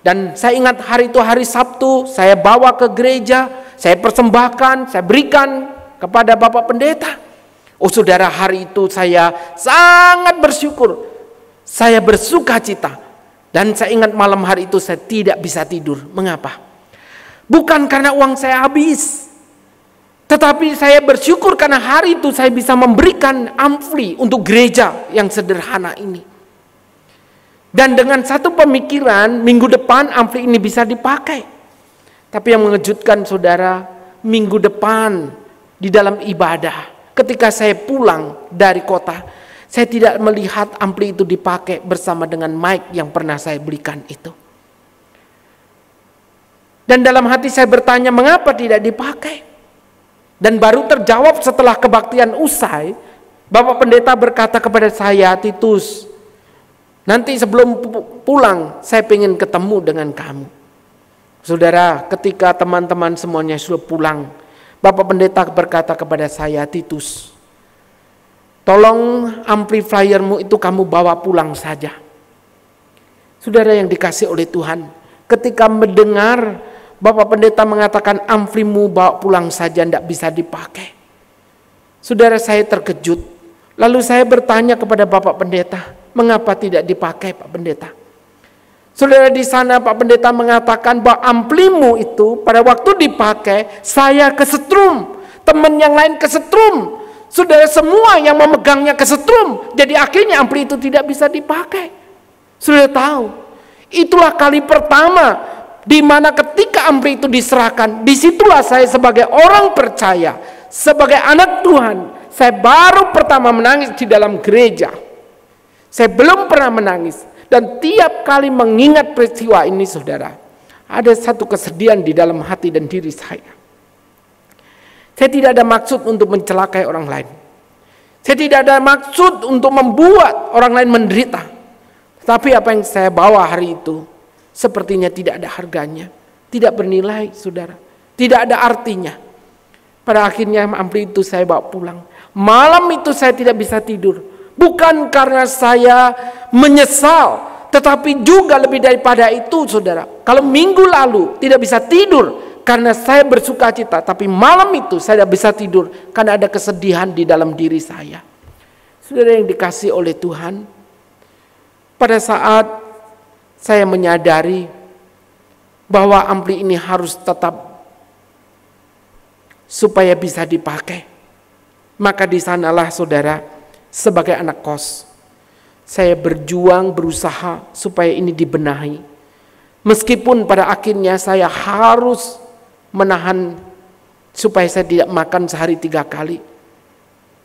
Speaker 6: dan saya ingat hari itu hari Sabtu, saya bawa ke gereja, saya persembahkan, saya berikan kepada Bapak Pendeta. Oh saudara, hari itu saya sangat bersyukur. Saya bersuka cita. Dan saya ingat malam hari itu saya tidak bisa tidur. Mengapa? Bukan karena uang saya habis. Tetapi saya bersyukur karena hari itu saya bisa memberikan ampli untuk gereja yang sederhana ini. Dan dengan satu pemikiran, minggu depan ampli ini bisa dipakai. Tapi yang mengejutkan saudara, minggu depan di dalam ibadah, ketika saya pulang dari kota, saya tidak melihat ampli itu dipakai bersama dengan mic yang pernah saya belikan itu. Dan dalam hati saya bertanya, mengapa tidak dipakai? Dan baru terjawab setelah kebaktian usai, Bapak Pendeta berkata kepada saya, Titus, nanti sebelum pulang saya ingin ketemu dengan kamu. Saudara, ketika teman-teman semuanya sudah pulang, Bapak Pendeta berkata kepada saya, Titus, tolong amplifiermu itu kamu bawa pulang saja. Saudara yang dikasih oleh Tuhan, ketika mendengar Bapak Pendeta mengatakan amplimu bawa pulang saja, tidak bisa dipakai. Saudara, saya terkejut. Lalu saya bertanya kepada Bapak Pendeta, mengapa tidak dipakai Pak Pendeta? Saudara, di sana Pak Pendeta mengatakan bahwa amplimu itu pada waktu dipakai, saya kesetrum, teman yang lain kesetrum. Saudara, semua yang memegangnya kesetrum. Jadi akhirnya ampli itu tidak bisa dipakai. Saudara tahu, itulah kali pertama di mana ketika ampli itu diserahkan, disitulah saya sebagai orang percaya, sebagai anak Tuhan, saya baru pertama menangis di dalam gereja. Saya belum pernah menangis. Dan tiap kali mengingat peristiwa ini saudara, ada satu kesedihan di dalam hati dan diri saya. Saya tidak ada maksud untuk mencelakai orang lain. Saya tidak ada maksud untuk membuat orang lain menderita. Tapi apa yang saya bawa hari itu, sepertinya tidak ada harganya, tidak bernilai saudara, tidak ada artinya. Pada akhirnya ampli itu saya bawa pulang. Malam itu saya tidak bisa tidur, bukan karena saya menyesal, tetapi juga lebih daripada itu saudara. Kalau minggu lalu tidak bisa tidur karena saya bersuka cita, tapi malam itu saya tidak bisa tidur karena ada kesedihan di dalam diri saya. Saudara yang dikasih oleh Tuhan, pada saat saya menyadari bahwa ampli ini harus tetap supaya bisa dipakai, maka di sanalah saudara, sebagai anak kos, saya berjuang berusaha supaya ini dibenahi. Meskipun pada akhirnya saya harus menahan supaya saya tidak makan sehari 3 kali,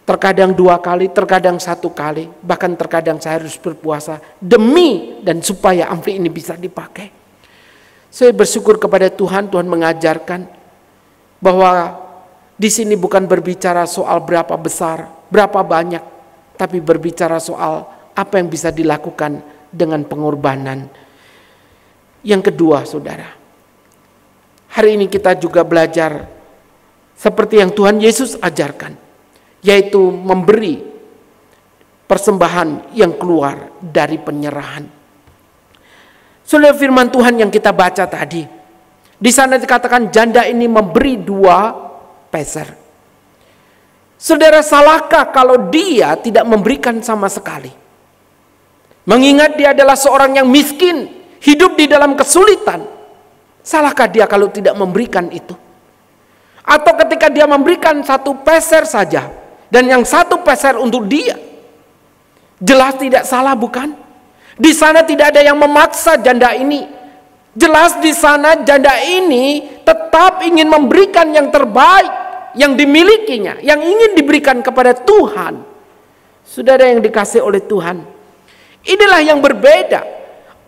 Speaker 6: terkadang 2 kali, terkadang 1 kali, bahkan terkadang saya harus berpuasa demi dan supaya ampli ini bisa dipakai. Saya bersyukur kepada Tuhan, Tuhan mengajarkan bahwa di sini bukan berbicara soal berapa besar, berapa banyak, tapi berbicara soal apa yang bisa dilakukan dengan pengorbanan. Yang kedua saudara, hari ini kita juga belajar seperti yang Tuhan Yesus ajarkan, yaitu memberi persembahan yang keluar dari penyerahan. Saudara, firman Tuhan yang kita baca tadi, di sana dikatakan janda ini memberi 2 peser. Saudara, salahkah kalau dia tidak memberikan sama sekali? Mengingat dia adalah seorang yang miskin, hidup di dalam kesulitan. Salahkah dia kalau tidak memberikan itu? Atau ketika dia memberikan 1 peser saja, dan yang 1 peser untuk dia, jelas tidak salah bukan? Di sana tidak ada yang memaksa janda ini. Jelas di sana janda ini tetap ingin memberikan yang terbaik yang dimilikinya, yang ingin diberikan kepada Tuhan. Saudara yang dikasih oleh Tuhan, inilah yang berbeda.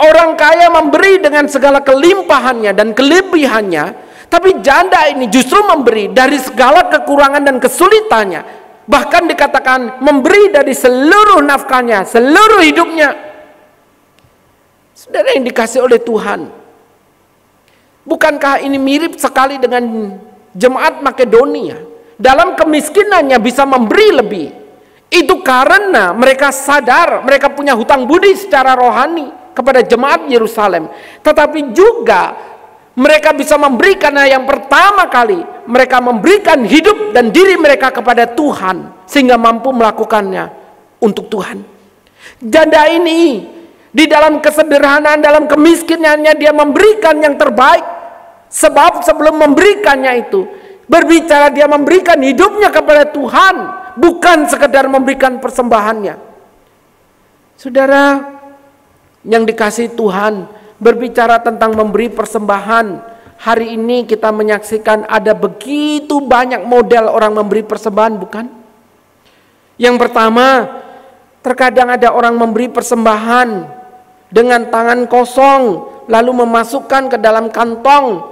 Speaker 6: Orang kaya memberi dengan segala kelimpahannya dan kelebihannya, tapi janda ini justru memberi dari segala kekurangan dan kesulitannya. Bahkan dikatakan memberi dari seluruh nafkahnya, seluruh hidupnya. Saudara yang dikasih oleh Tuhan, bukankah ini mirip sekali dengan jemaat Makedonia? Dalam kemiskinannya bisa memberi lebih. Itu karena mereka sadar mereka punya hutang budi secara rohani kepada jemaat Yerusalem. Tetapi juga mereka bisa memberi karena yang pertama kali mereka memberikan hidup dan diri mereka kepada Tuhan sehingga mampu melakukannya untuk Tuhan. Janda ini di dalam kesederhanaan, dalam kemiskinannya dia memberikan yang terbaik. Sebab sebelum memberikannya itu berbicara dia memberikan hidupnya kepada Tuhan, bukan sekedar memberikan persembahannya. Saudara yang dikasihi Tuhan, berbicara tentang memberi persembahan. Hari ini kita menyaksikan ada begitu banyak model orang memberi persembahan, bukan? Yang pertama, terkadang ada orang memberi persembahan dengan tangan kosong, lalu memasukkan ke dalam kantong.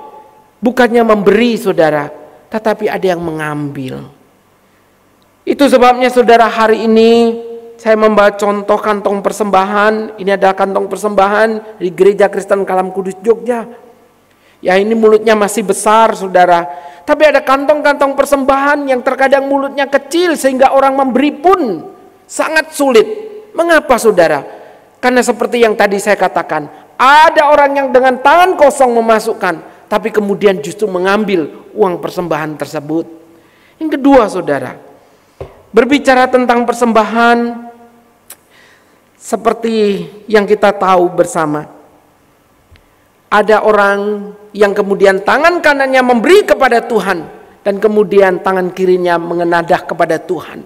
Speaker 6: Bukannya memberi, saudara, tetapi ada yang mengambil. Itu sebabnya, saudara, hari ini saya membawa contoh kantong persembahan. Ini adalah kantong persembahan di Gereja Kristen Kalam Kudus Jogja. Ya, ini mulutnya masih besar, saudara. Tapi ada kantong-kantong persembahan yang terkadang mulutnya kecil sehingga orang memberi pun sangat sulit. Mengapa, saudara? Karena seperti yang tadi saya katakan, ada orang yang dengan tangan kosong memasukkan, tapi kemudian justru mengambil uang persembahan tersebut. Yang kedua, saudara, berbicara tentang persembahan, seperti yang kita tahu bersama, ada orang yang kemudian tangan kanannya memberi kepada Tuhan dan kemudian tangan kirinya mengenadah kepada Tuhan.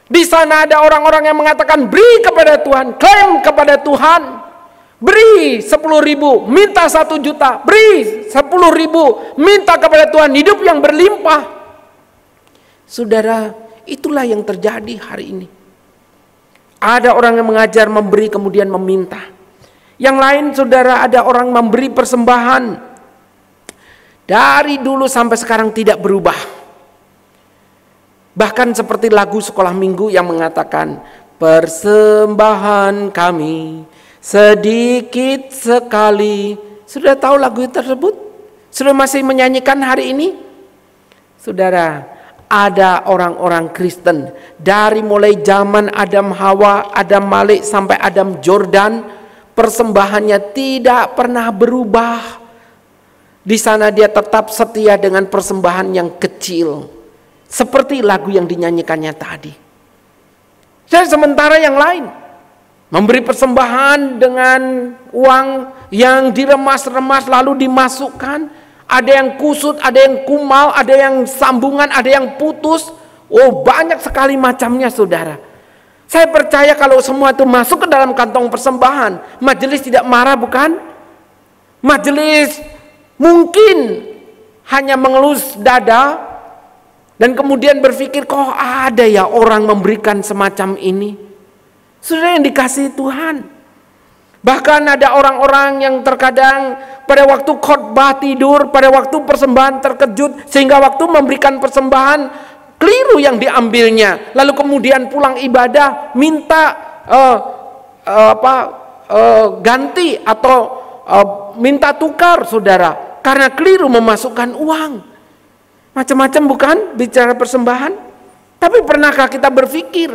Speaker 6: Di sana ada orang-orang yang mengatakan beri kepada Tuhan, klaim kepada Tuhan, beri 10.000, minta 1 juta, beri 10.000, minta kepada Tuhan hidup yang berlimpah. Saudara, itulah yang terjadi hari ini. Ada orang yang mengajar memberi kemudian meminta. Yang lain, saudara, ada orang memberi persembahan dari dulu sampai sekarang tidak berubah. Bahkan seperti lagu sekolah minggu yang mengatakan, persembahan kami sedikit sekali. Sudah tahu lagu tersebut? Sudah masih menyanyikan hari ini? Saudara, ada orang-orang Kristen dari mulai zaman Adam Hawa, Adam Malik sampai Adam Jordan, persembahannya tidak pernah berubah. Di sana dia tetap setia dengan persembahan yang kecil, seperti lagu yang dinyanyikannya tadi. Dan sementara yang lain memberi persembahan dengan uang yang diremas-remas lalu dimasukkan. Ada yang kusut, ada yang kumal, ada yang sambungan, ada yang putus. Oh, banyak sekali macamnya, saudara. Saya percaya kalau semua itu masuk ke dalam kantong persembahan, majelis tidak marah, bukan? Majelis mungkin hanya mengelus dada dan kemudian berpikir, kok ada ya orang memberikan semacam ini? Saudara yang dikasihi Tuhan, bahkan ada orang-orang yang terkadang pada waktu khotbah tidur, pada waktu persembahan terkejut, sehingga waktu memberikan persembahan keliru yang diambilnya, lalu kemudian pulang ibadah minta ganti atau minta tukar, saudara, karena keliru memasukkan uang. Macam-macam, bukan, bicara persembahan. Tapi pernahkah kita berpikir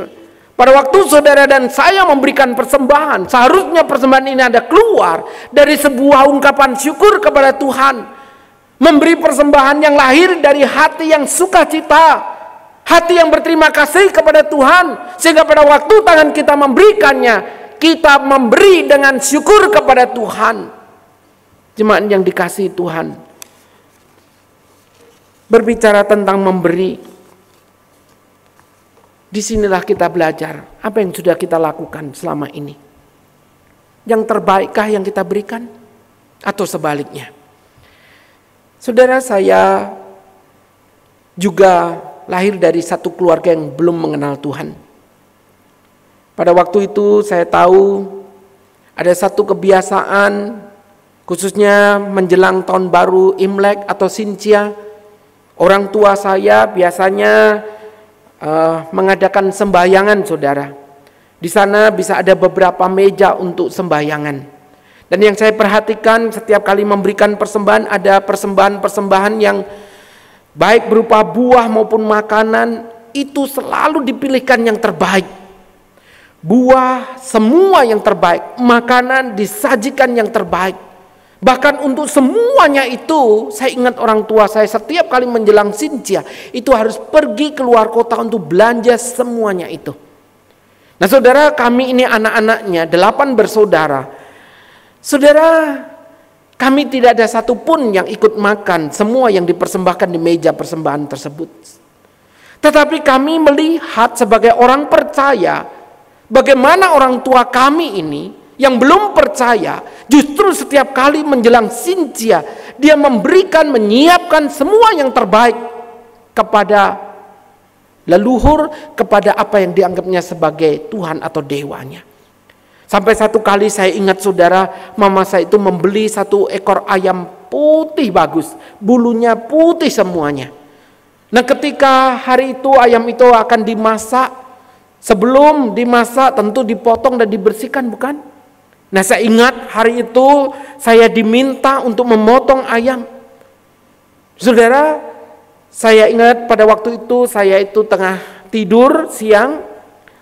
Speaker 6: pada waktu saudara dan saya memberikan persembahan, seharusnya persembahan ini ada keluar dari sebuah ungkapan syukur kepada Tuhan, memberi persembahan yang lahir dari hati yang sukacita, hati yang berterima kasih kepada Tuhan, sehingga pada waktu tangan kita memberikannya, kita memberi dengan syukur kepada Tuhan. Jemaat yang dikasihi Tuhan, berbicara tentang memberi, disinilah kita belajar apa yang sudah kita lakukan selama ini. Yang terbaikkah yang kita berikan? Atau sebaliknya? Saudara, saya juga lahir dari satu keluarga yang belum mengenal Tuhan. Pada waktu itu saya tahu ada satu kebiasaan, khususnya menjelang tahun baru Imlek atau Sincia, orang tua saya biasanya mengadakan sembahyangan, saudara. Di sana bisa ada beberapa meja untuk sembahyangan. Dan yang saya perhatikan setiap kali memberikan persembahan, ada persembahan-persembahan yang baik berupa buah maupun makanan, itu selalu dipilihkan yang terbaik. Buah semua yang terbaik, makanan disajikan yang terbaik. Bahkan untuk semuanya itu, saya ingat orang tua saya setiap kali menjelang Sintia itu harus pergi keluar kota untuk belanja semuanya itu. Nah saudara, kami ini anak-anaknya 8 bersaudara. Saudara, kami tidak ada satupun yang ikut makan semua yang dipersembahkan di meja persembahan tersebut. Tetapi kami melihat sebagai orang percaya, bagaimana orang tua kami ini yang belum percaya, justru setiap kali menjelang Sintia, dia memberikan, menyiapkan semua yang terbaik kepada leluhur, kepada apa yang dianggapnya sebagai Tuhan atau dewanya. Sampai satu kali saya ingat saudara, mama saya itu membeli 1 ekor ayam putih bagus, bulunya putih semuanya. Nah ketika hari itu ayam itu akan dimasak, sebelum dimasak tentu dipotong dan dibersihkan, bukan? Nah saya ingat hari itu saya diminta untuk memotong ayam. Saudara, saya ingat pada waktu itu saya itu tengah tidur siang,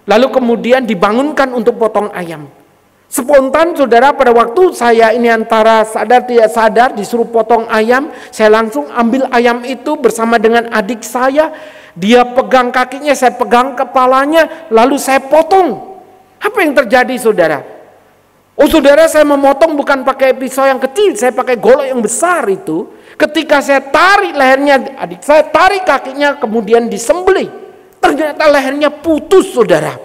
Speaker 6: lalu kemudian dibangunkan untuk potong ayam. Spontan saudara, pada waktu saya ini antara sadar tidak sadar disuruh potong ayam, saya langsung ambil ayam itu bersama dengan adik saya. Dia pegang kakinya, saya pegang kepalanya, lalu saya potong. Apa yang terjadi saudara? Oh saudara, saya memotong bukan pakai pisau yang kecil, saya pakai golok yang besar itu. Ketika saya tarik lehernya, adik saya tarik kakinya, kemudian disembelih. Ternyata lehernya putus saudara.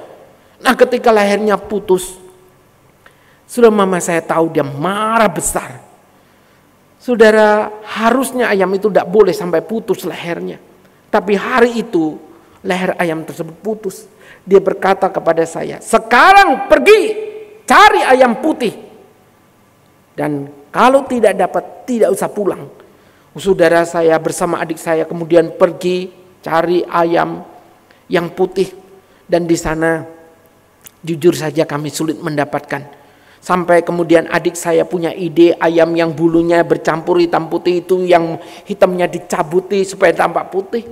Speaker 6: Nah ketika lehernya putus, sudah mama saya tahu, dia marah besar. Saudara, harusnya ayam itu tidak boleh sampai putus lehernya. Tapi hari itu leher ayam tersebut putus. Dia berkata kepada saya, sekarang pergi cari ayam putih, dan kalau tidak dapat tidak usah pulang. Saudara, saya bersama adik saya kemudian pergi cari ayam yang putih, dan di sana jujur saja kami sulit mendapatkan. Sampai kemudian adik saya punya ide ayam yang bulunya bercampur hitam putih itu, yang hitamnya dicabuti supaya tampak putih.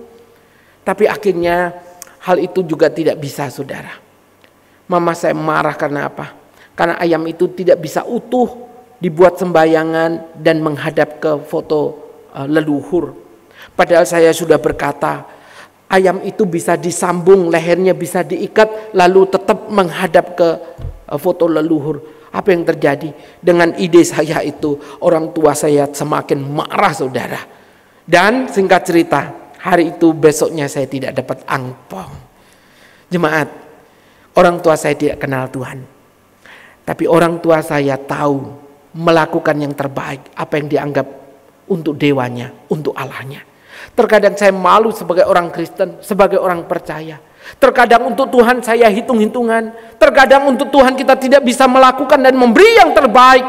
Speaker 6: Tapi akhirnya hal itu juga tidak bisa saudara. Mama saya marah karena apa? Karena ayam itu tidak bisa utuh dibuat sembayangan dan menghadap ke foto leluhur. Padahal saya sudah berkata, ayam itu bisa disambung, lehernya bisa diikat, lalu tetap menghadap ke foto leluhur. Apa yang terjadi? Dengan ide saya itu, orang tua saya semakin marah saudara. Dan singkat cerita, hari itu besoknya saya tidak dapat angpong. Jemaat, orang tua saya tidak kenal Tuhan. Tapi orang tua saya tahu melakukan yang terbaik, apa yang dianggap untuk dewanya, untuk Allahnya. Terkadang saya malu sebagai orang Kristen, sebagai orang percaya. Terkadang untuk Tuhan saya hitung-hitungan. Terkadang untuk Tuhan kita tidak bisa melakukan dan memberi yang terbaik.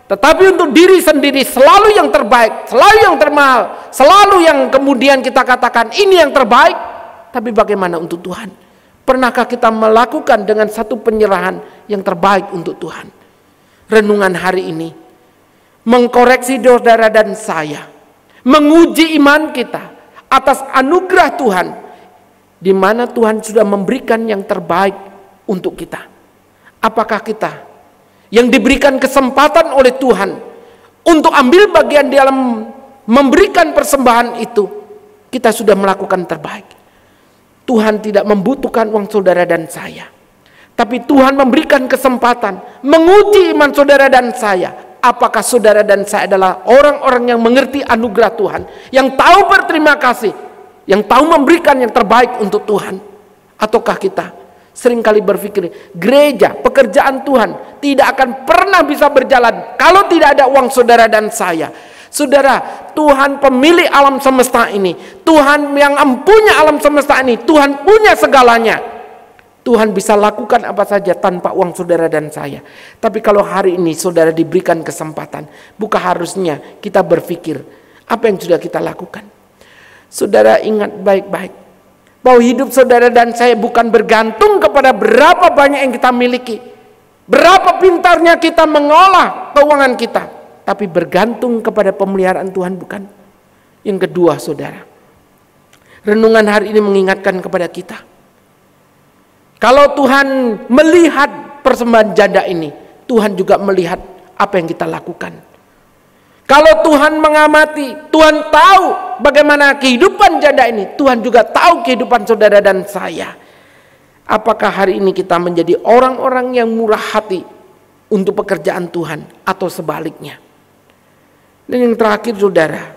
Speaker 6: Tetapi untuk diri sendiri selalu yang terbaik, selalu yang termahal, selalu yang kemudian kita katakan ini yang terbaik. Tapi bagaimana untuk Tuhan? Pernahkah kita melakukan dengan satu penyerahan yang terbaik untuk Tuhan? Renungan hari ini mengkoreksi saudara dan saya, menguji iman kita atas anugerah Tuhan, di mana Tuhan sudah memberikan yang terbaik untuk kita. Apakah kita yang diberikan kesempatan oleh Tuhan untuk ambil bagian dalam memberikan persembahan itu, kita sudah melakukan terbaik? Tuhan tidak membutuhkan uang saudara dan saya, tapi Tuhan memberikan kesempatan menguji iman saudara dan saya. Apakah saudara dan saya adalah orang-orang yang mengerti anugerah Tuhan, yang tahu berterima kasih, yang tahu memberikan yang terbaik untuk Tuhan? Ataukah kita seringkali berpikir gereja, pekerjaan Tuhan tidak akan pernah bisa berjalan kalau tidak ada uang saudara dan saya? Saudara, Tuhan pemilik alam semesta ini, Tuhan yang mempunyai alam semesta ini, Tuhan punya segalanya. Tuhan bisa lakukan apa saja tanpa uang saudara dan saya. Tapi kalau hari ini saudara diberikan kesempatan, bukan harusnya kita berpikir apa yang sudah kita lakukan? Saudara ingat baik-baik bahwa hidup saudara dan saya bukan bergantung kepada berapa banyak yang kita miliki, berapa pintarnya kita mengolah keuangan kita, tapi bergantung kepada pemeliharaan Tuhan, bukan? Yang kedua saudara, renungan hari ini mengingatkan kepada kita, kalau Tuhan melihat persembahan janda ini, Tuhan juga melihat apa yang kita lakukan. Kalau Tuhan mengamati, Tuhan tahu bagaimana kehidupan janda ini, Tuhan juga tahu kehidupan saudara dan saya. Apakah hari ini kita menjadi orang-orang yang murah hati untuk pekerjaan Tuhan atau sebaliknya? Dan yang terakhir saudara,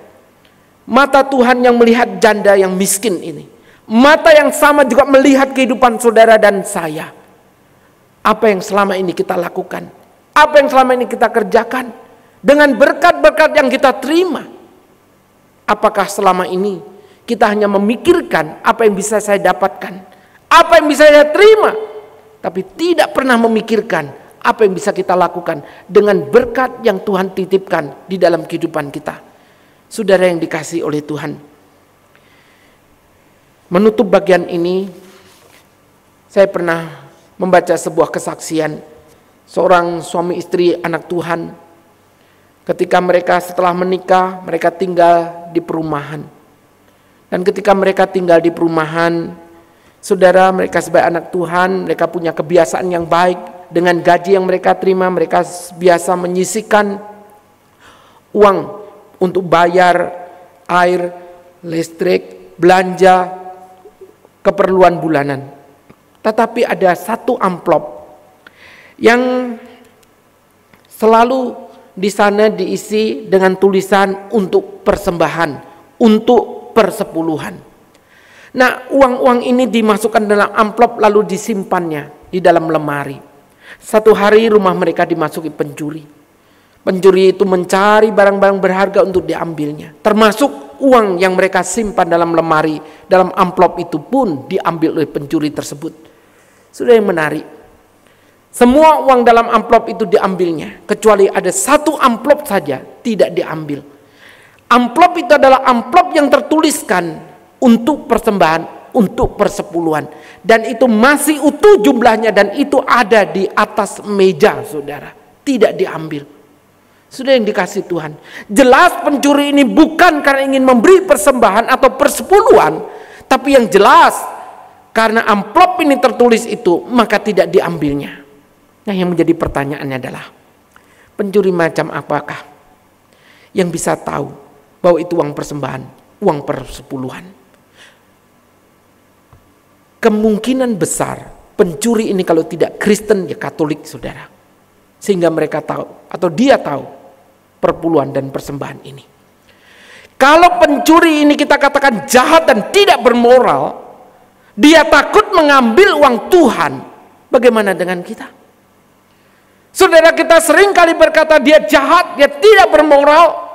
Speaker 6: mata Tuhan yang melihat janda yang miskin ini, mata yang sama juga melihat kehidupan saudara dan saya. Apa yang selama ini kita lakukan, apa yang selama ini kita kerjakan, dengan berkat-berkat yang kita terima, apakah selama ini kita hanya memikirkan apa yang bisa saya dapatkan, apa yang bisa saya terima, tapi tidak pernah memikirkan apa yang bisa kita lakukan dengan berkat yang Tuhan titipkan di dalam kehidupan kita. Saudara yang dikasihi oleh Tuhan, menutup bagian ini, saya pernah membaca sebuah kesaksian seorang suami istri anak Tuhan. Ketika mereka setelah menikah, mereka tinggal di perumahan. Dan ketika mereka tinggal di perumahan, saudara, mereka sebagai anak Tuhan, mereka punya kebiasaan yang baik. Dengan gaji yang mereka terima, mereka biasa menyisihkan uang untuk bayar air, listrik, belanja, keperluan bulanan. Tetapi ada satu amplop yang selalu di sana diisi dengan tulisan untuk persembahan, untuk persepuluhan. Nah, uang-uang ini dimasukkan dalam amplop lalu disimpannya di dalam lemari. Satu hari rumah mereka dimasuki pencuri. Pencuri itu mencari barang-barang berharga untuk diambilnya, termasuk uang yang mereka simpan dalam lemari, dalam amplop itu pun diambil oleh pencuri tersebut. Sudah yang menarik, semua uang dalam amplop itu diambilnya, kecuali ada satu amplop saja tidak diambil. Amplop itu adalah amplop yang tertuliskan untuk persembahan, untuk persepuluhan. Dan itu masih utuh jumlahnya dan itu ada di atas meja saudara, tidak diambil. Sudah yang dikasih Tuhan, jelas pencuri ini bukan karena ingin memberi persembahan atau persepuluhan, tapi yang jelas karena amplop ini tertulis itu, maka tidak diambilnya. Nah, yang menjadi pertanyaannya adalah, pencuri macam apakah yang bisa tahu bahwa itu uang persembahan, uang persepuluhan? Kemungkinan besar pencuri ini kalau tidak Kristen ya Katolik saudara, sehingga mereka tahu atau dia tahu perpuluhan dan persembahan ini. Kalau pencuri ini kita katakan jahat dan tidak bermoral, dia takut mengambil uang Tuhan, bagaimana dengan kita? Saudara, kita sering kali berkata dia jahat, dia tidak bermoral,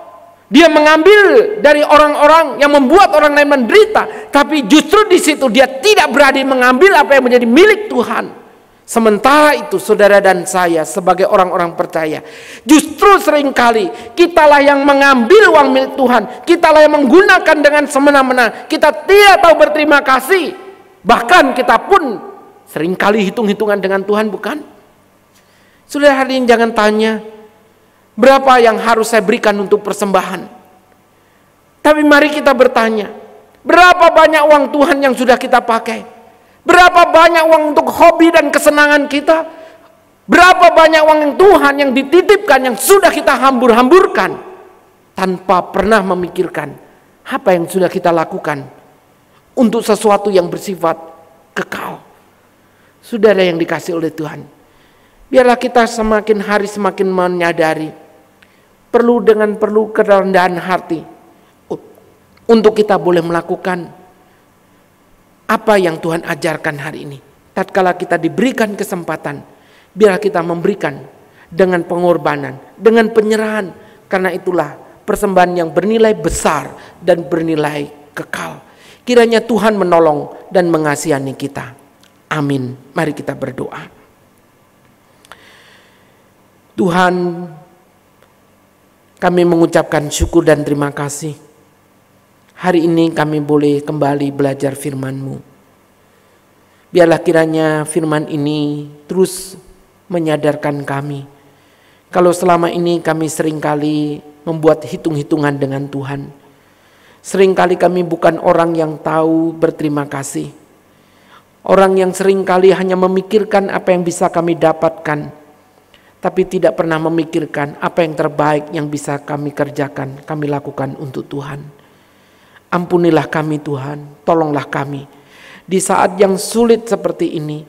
Speaker 6: dia mengambil dari orang-orang yang membuat orang lain menderita, tapi justru di situ dia tidak berani mengambil apa yang menjadi milik Tuhan. Sementara itu saudara dan saya sebagai orang-orang percaya, justru seringkali kitalah yang mengambil uang milik Tuhan, kitalah yang menggunakan dengan semena-mena, kita tidak tahu berterima kasih, bahkan kita pun seringkali hitung-hitungan dengan Tuhan, bukan? Saudara hadirin, jangan tanya berapa yang harus saya berikan untuk persembahan. Tapi mari kita bertanya, berapa banyak uang Tuhan yang sudah kita pakai? Berapa banyak uang untuk hobi dan kesenangan kita? Berapa banyak uang yang Tuhan yang dititipkan yang sudah kita hambur-hamburkan tanpa pernah memikirkan apa yang sudah kita lakukan untuk sesuatu yang bersifat kekal. Saudara yang dikasihi oleh Tuhan, biarlah kita semakin hari semakin menyadari perlu kerendahan hati untuk kita boleh melakukan apa yang Tuhan ajarkan hari ini. Tatkala kita diberikan kesempatan, biarlah kita memberikan dengan pengorbanan, dengan penyerahan, karena itulah persembahan yang bernilai besar dan bernilai kekal. Kiranya Tuhan menolong dan mengasihani kita. Amin. Mari kita berdoa. Tuhan, kami mengucapkan syukur dan terima kasih. Hari ini kami boleh kembali belajar firman-Mu. Biarlah kiranya firman ini terus menyadarkan kami, kalau selama ini kami seringkali membuat hitung-hitungan dengan Tuhan. Seringkali kami bukan orang yang tahu berterima kasih. Orang yang seringkali hanya memikirkan apa yang bisa kami dapatkan, tapi tidak pernah memikirkan apa yang terbaik yang bisa kami kerjakan, kami lakukan untuk Tuhan. Ampunilah kami Tuhan, tolonglah kami. Di saat yang sulit seperti ini,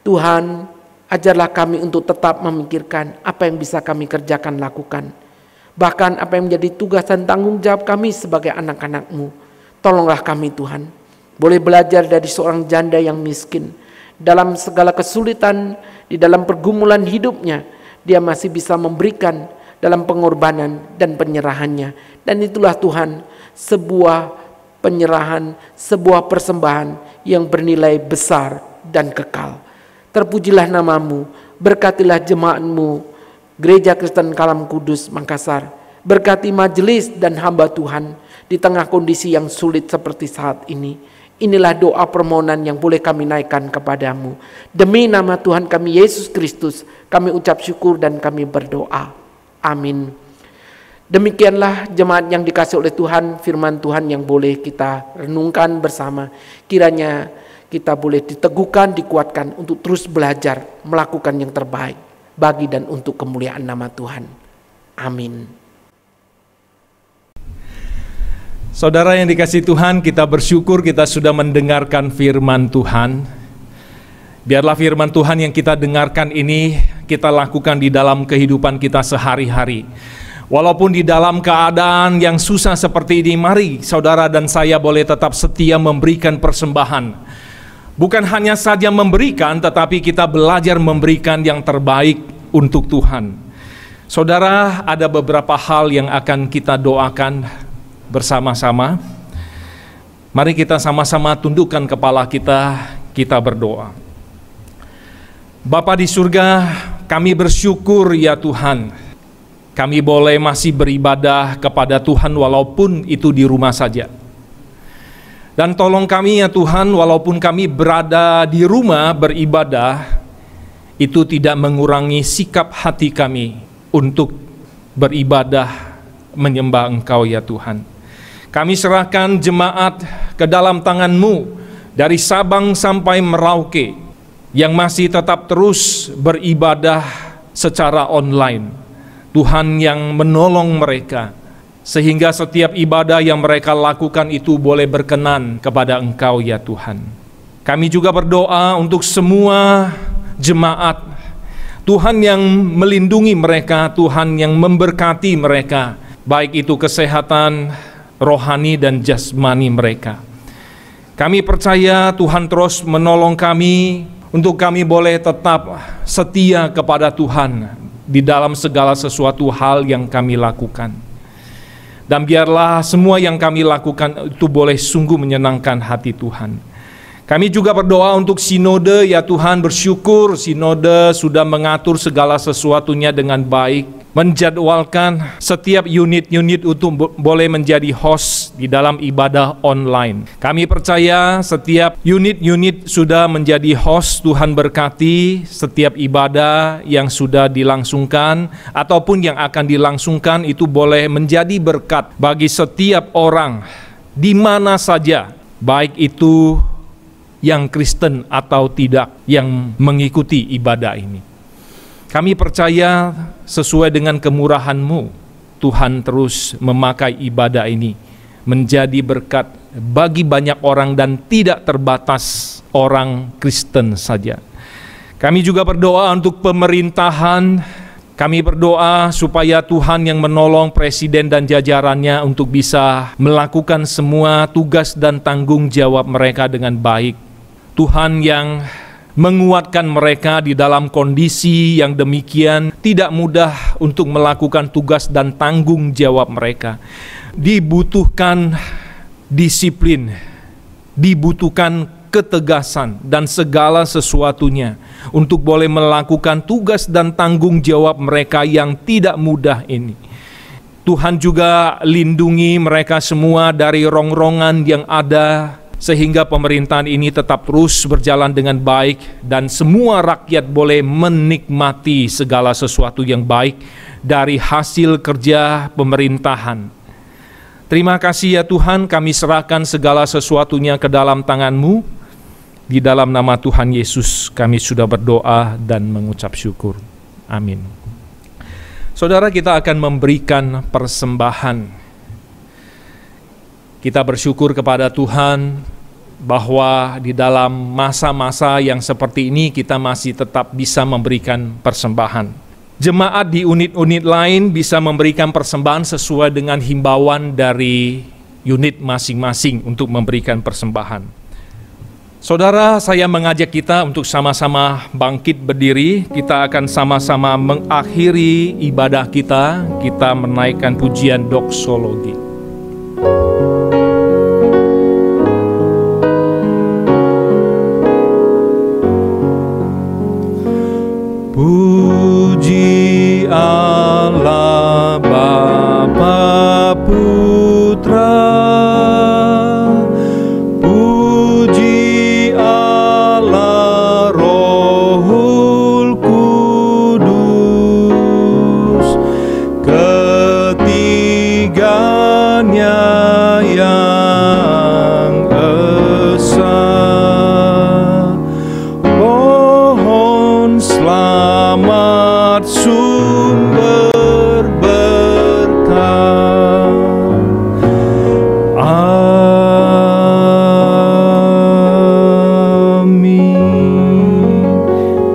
Speaker 6: Tuhan, ajarlah kami untuk tetap memikirkan apa yang bisa kami kerjakan, lakukan. Bahkan apa yang menjadi tugas dan tanggung jawab kami sebagai anak-anak-Mu. Tolonglah kami Tuhan, boleh belajar dari seorang janda yang miskin. Dalam segala kesulitan, di dalam pergumulan hidupnya, dia masih bisa memberikan dalam pengorbanan dan penyerahannya. Dan itulah Tuhan, sebuah penyerahan, sebuah persembahan yang bernilai besar dan kekal. Terpujilah nama-Mu, berkatilah jemaat-Mu, Gereja Kristen Kalam Kudus Makassar. Berkati majelis dan hamba Tuhan di tengah kondisi yang sulit seperti saat ini. Inilah doa permohonan yang boleh kami naikkan kepadamu. Demi nama Tuhan kami Yesus Kristus, kami ucap syukur dan kami berdoa. Amin. Demikianlah jemaat yang dikasih oleh Tuhan, firman Tuhan yang boleh kita renungkan bersama. Kiranya kita boleh diteguhkan, dikuatkan untuk terus belajar, melakukan yang terbaik bagi dan untuk kemuliaan nama Tuhan. Amin.
Speaker 2: Saudara yang dikasihi Tuhan, kita bersyukur kita sudah mendengarkan firman Tuhan. Biarlah firman Tuhan yang kita dengarkan ini kita lakukan di dalam kehidupan kita sehari-hari. Walaupun di dalam keadaan yang susah seperti ini, mari saudara dan saya boleh tetap setia memberikan persembahan. Bukan hanya saja memberikan, tetapi kita belajar memberikan yang terbaik untuk Tuhan. Saudara, ada beberapa hal yang akan kita doakan bersama-sama. Mari kita sama-sama tundukkan kepala kita berdoa. Bapa di surga, kami bersyukur ya Tuhan, kami boleh masih beribadah kepada Tuhan walaupun itu di rumah saja. Dan tolong kami ya Tuhan, walaupun kami berada di rumah beribadah, itu tidak mengurangi sikap hati kami untuk beribadah menyembah Engkau ya Tuhan. Kami serahkan jemaat ke dalam tangan-Mu dari Sabang sampai Merauke yang masih tetap terus beribadah secara online. Tuhan yang menolong mereka sehingga setiap ibadah yang mereka lakukan itu boleh berkenan kepada Engkau ya Tuhan. Kami juga berdoa untuk semua jemaat, Tuhan yang melindungi mereka, Tuhan yang memberkati mereka, baik itu kesehatan rohani dan jasmani mereka. Kami percaya Tuhan terus menolong kami untuk kami boleh tetap setia kepada Tuhan di dalam segala sesuatu hal yang kami lakukan. Dan biarlah semua yang kami lakukan itu boleh sungguh menyenangkan hati Tuhan. Kami juga berdoa untuk sinode ya Tuhan, bersyukur sinode sudah mengatur segala sesuatunya dengan baik, menjadwalkan setiap unit-unit untuk boleh menjadi host di dalam ibadah online. Kami percaya setiap unit-unit sudah menjadi host. Tuhan berkati setiap ibadah yang sudah dilangsungkan ataupun yang akan dilangsungkan itu boleh menjadi berkat bagi setiap orang di mana saja, baik itu yang Kristen atau tidak yang mengikuti ibadah ini. Kami percaya sesuai dengan kemurahan-Mu, Tuhan terus memakai ibadah ini menjadi berkat bagi banyak orang dan tidak terbatas orang Kristen saja. Kami juga berdoa untuk pemerintahan. Kami berdoa supaya Tuhan yang menolong presiden dan jajarannya untuk bisa melakukan semua tugas dan tanggung jawab mereka dengan baik. Tuhan yang menguatkan mereka di dalam kondisi yang demikian, tidak mudah untuk melakukan tugas dan tanggung jawab mereka. Dibutuhkan disiplin, dibutuhkan ketegasan dan segala sesuatunya untuk boleh melakukan tugas dan tanggung jawab mereka yang tidak mudah ini. Tuhan juga lindungi mereka semua dari rongrongan yang ada, sehingga pemerintahan ini tetap terus berjalan dengan baik dan semua rakyat boleh menikmati segala sesuatu yang baik dari hasil kerja pemerintahan. Terima kasih ya Tuhan, kami serahkan segala sesuatunya ke dalam tangan-Mu. Di dalam nama Tuhan Yesus kami sudah berdoa dan mengucap syukur. Amin. Saudara, kita akan memberikan persembahan. Kita bersyukur kepada Tuhan bahwa di dalam masa-masa yang seperti ini kita masih tetap bisa memberikan persembahan. Jemaat di unit-unit lain bisa memberikan persembahan sesuai dengan himbauan dari unit masing-masing untuk memberikan persembahan. Saudara, saya mengajak kita untuk sama-sama bangkit berdiri. Kita akan sama-sama mengakhiri ibadah kita. Kita menaikkan pujian doksologi. Puji Allah Bapa Putra, puji Allah Rohul Kudus, ketiganya yang esa. Pohon selamat sumber berkah. Amin.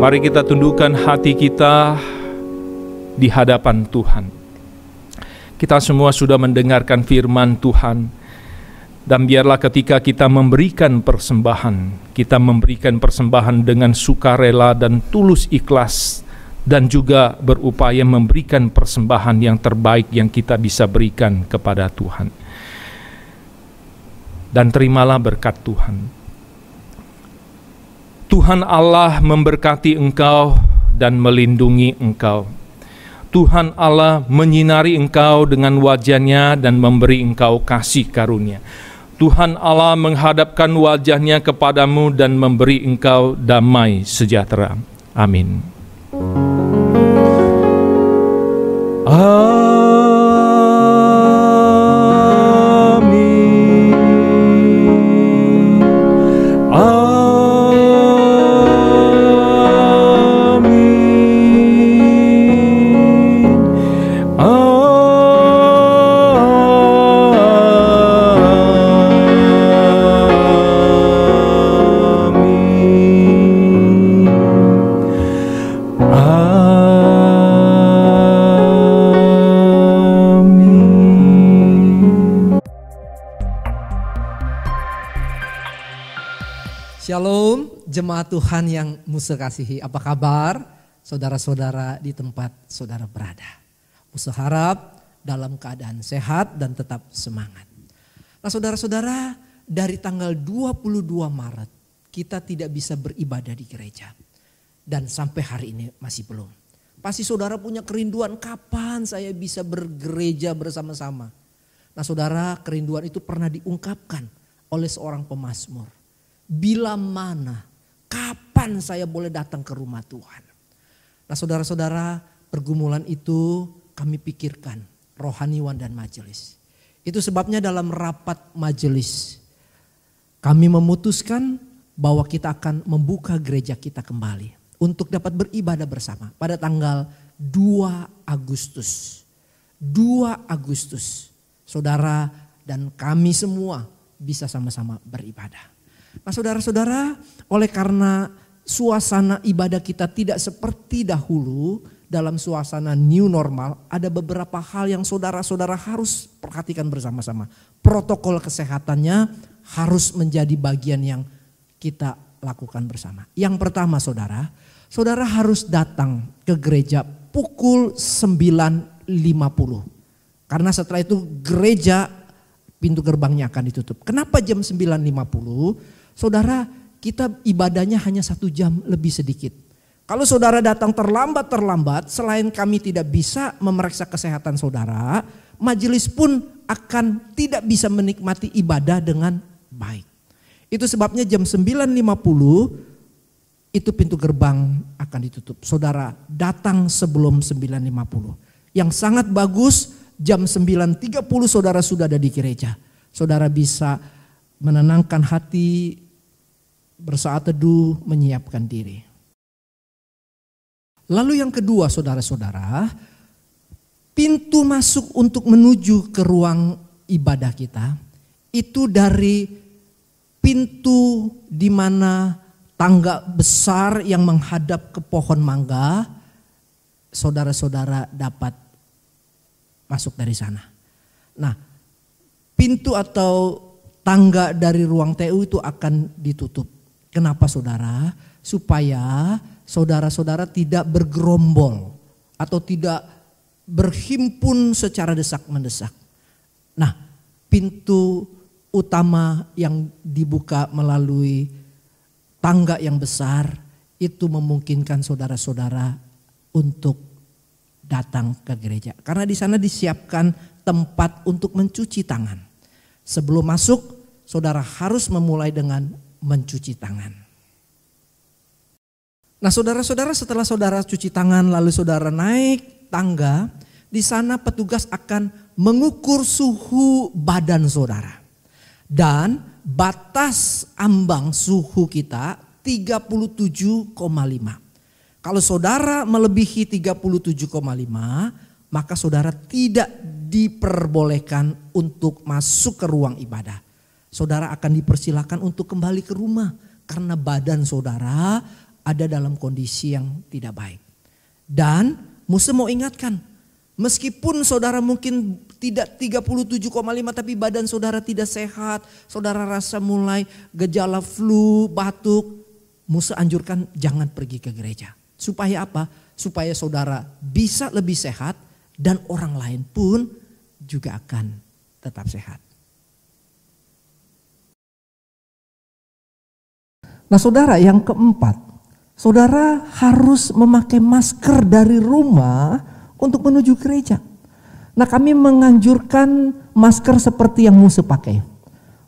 Speaker 2: Mari kita tundukkan hati kita di hadapan Tuhan. Kita semua sudah mendengarkan firman Tuhan. Dan biarlah ketika kita memberikan persembahan, kita memberikan persembahan dengan sukarela dan tulus ikhlas, dan juga berupaya memberikan persembahan yang terbaik yang kita bisa berikan kepada Tuhan. Dan terimalah berkat Tuhan. Tuhan Allah memberkati engkau dan melindungi engkau. Tuhan Allah menyinari engkau dengan wajah-Nya dan memberi engkau kasih karunia. Tuhan Allah menghadapkan wajah-Nya kepadamu dan memberi engkau damai sejahtera. Amin.
Speaker 7: Shalom, jemaat Tuhan yang Musa kasihi. Apa kabar saudara-saudara di tempat saudara berada? Musa harap dalam keadaan sehat dan tetap semangat. Nah saudara-saudara, dari tanggal 22 Maret kita tidak bisa beribadah di gereja. Dan sampai hari ini masih belum. Pasti saudara punya kerinduan kapan saya bisa bergereja bersama-sama. Nah saudara, kerinduan itu pernah diungkapkan oleh seorang pemazmur. Bila mana, kapan saya boleh datang ke rumah Tuhan? Nah saudara-saudara, pergumulan itu kami pikirkan, rohaniwan dan majelis. Itu sebabnya dalam rapat majelis, kami memutuskan bahwa kita akan membuka gereja kita kembali. Untuk dapat beribadah bersama pada tanggal 2 Agustus. 2 Agustus, saudara dan kami semua bisa sama-sama beribadah. Nah saudara-saudara, oleh karena suasana ibadah kita tidak seperti dahulu dalam suasana new normal, ada beberapa hal yang saudara-saudara harus perhatikan bersama-sama. Protokol kesehatannya harus menjadi bagian yang kita lakukan bersama. Yang pertama saudara harus datang ke gereja pukul 9.50. Karena setelah itu gereja pintu gerbangnya akan ditutup. Kenapa jam 9.50? Saudara, kita ibadahnya hanya 1 jam lebih sedikit. Kalau saudara datang terlambat, selain kami tidak bisa memeriksa kesehatan saudara, majelis pun akan tidak bisa menikmati ibadah dengan baik. Itu sebabnya jam 9.50 itu pintu gerbang akan ditutup. Saudara datang sebelum 9.50. Yang sangat bagus jam 9.30 saudara sudah ada di gereja. Saudara bisa menenangkan hati, bersaat teduh, menyiapkan diri. Lalu yang kedua saudara-saudara, pintu masuk untuk menuju ke ruang ibadah kita itu dari pintu di mana tangga besar yang menghadap ke pohon mangga, saudara-saudara dapat masuk dari sana. Nah, pintu atau tangga dari ruang TU itu akan ditutup. Kenapa saudara? Supaya saudara-saudara tidak bergerombol atau tidak berhimpun secara desak-mendesak. Nah, pintu utama yang dibuka melalui tangga yang besar itu memungkinkan saudara-saudara untuk datang ke gereja. Karena di sana disiapkan tempat untuk mencuci tangan. Sebelum masuk, saudara harus memulai dengan mencuci tangan. Nah saudara-saudara, setelah saudara cuci tangan lalu saudara naik tangga, di sana petugas akan mengukur suhu badan saudara. Dan batas ambang suhu kita 37,5. Kalau saudara melebihi 37,5, maka saudara tidak diperbolehkan untuk masuk ke ruang ibadah. Saudara akan dipersilakan untuk kembali ke rumah karena badan saudara ada dalam kondisi yang tidak baik. Dan Musa mau ingatkan, meskipun saudara mungkin tidak 37,5 tapi badan saudara tidak sehat, saudara rasa mulai gejala flu, batuk, Musa anjurkan jangan pergi ke gereja. Supaya apa? Supaya saudara bisa lebih sehat dan orang lain pun juga akan tetap sehat. Nah saudara, yang keempat, saudara harus memakai masker dari rumah untuk menuju gereja. Nah kami menganjurkan masker seperti yang Musa pakai.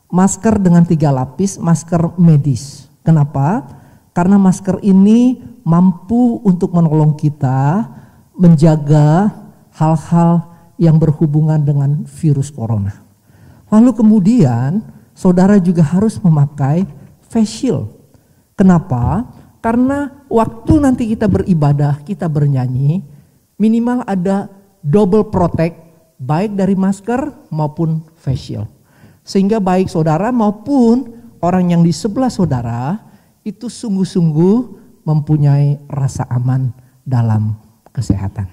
Speaker 7: Masker dengan 3 lapis, masker medis. Kenapa? Karena masker ini mampu untuk menolong kita menjaga hal-hal yang berhubungan dengan virus corona. Lalu kemudian saudara juga harus memakai face shield. Kenapa? Karena waktu nanti kita beribadah, kita bernyanyi, minimal ada double protect baik dari masker maupun face shield. Sehingga baik saudara maupun orang yang di sebelah saudara itu sungguh-sungguh mempunyai rasa aman dalam kesehatan.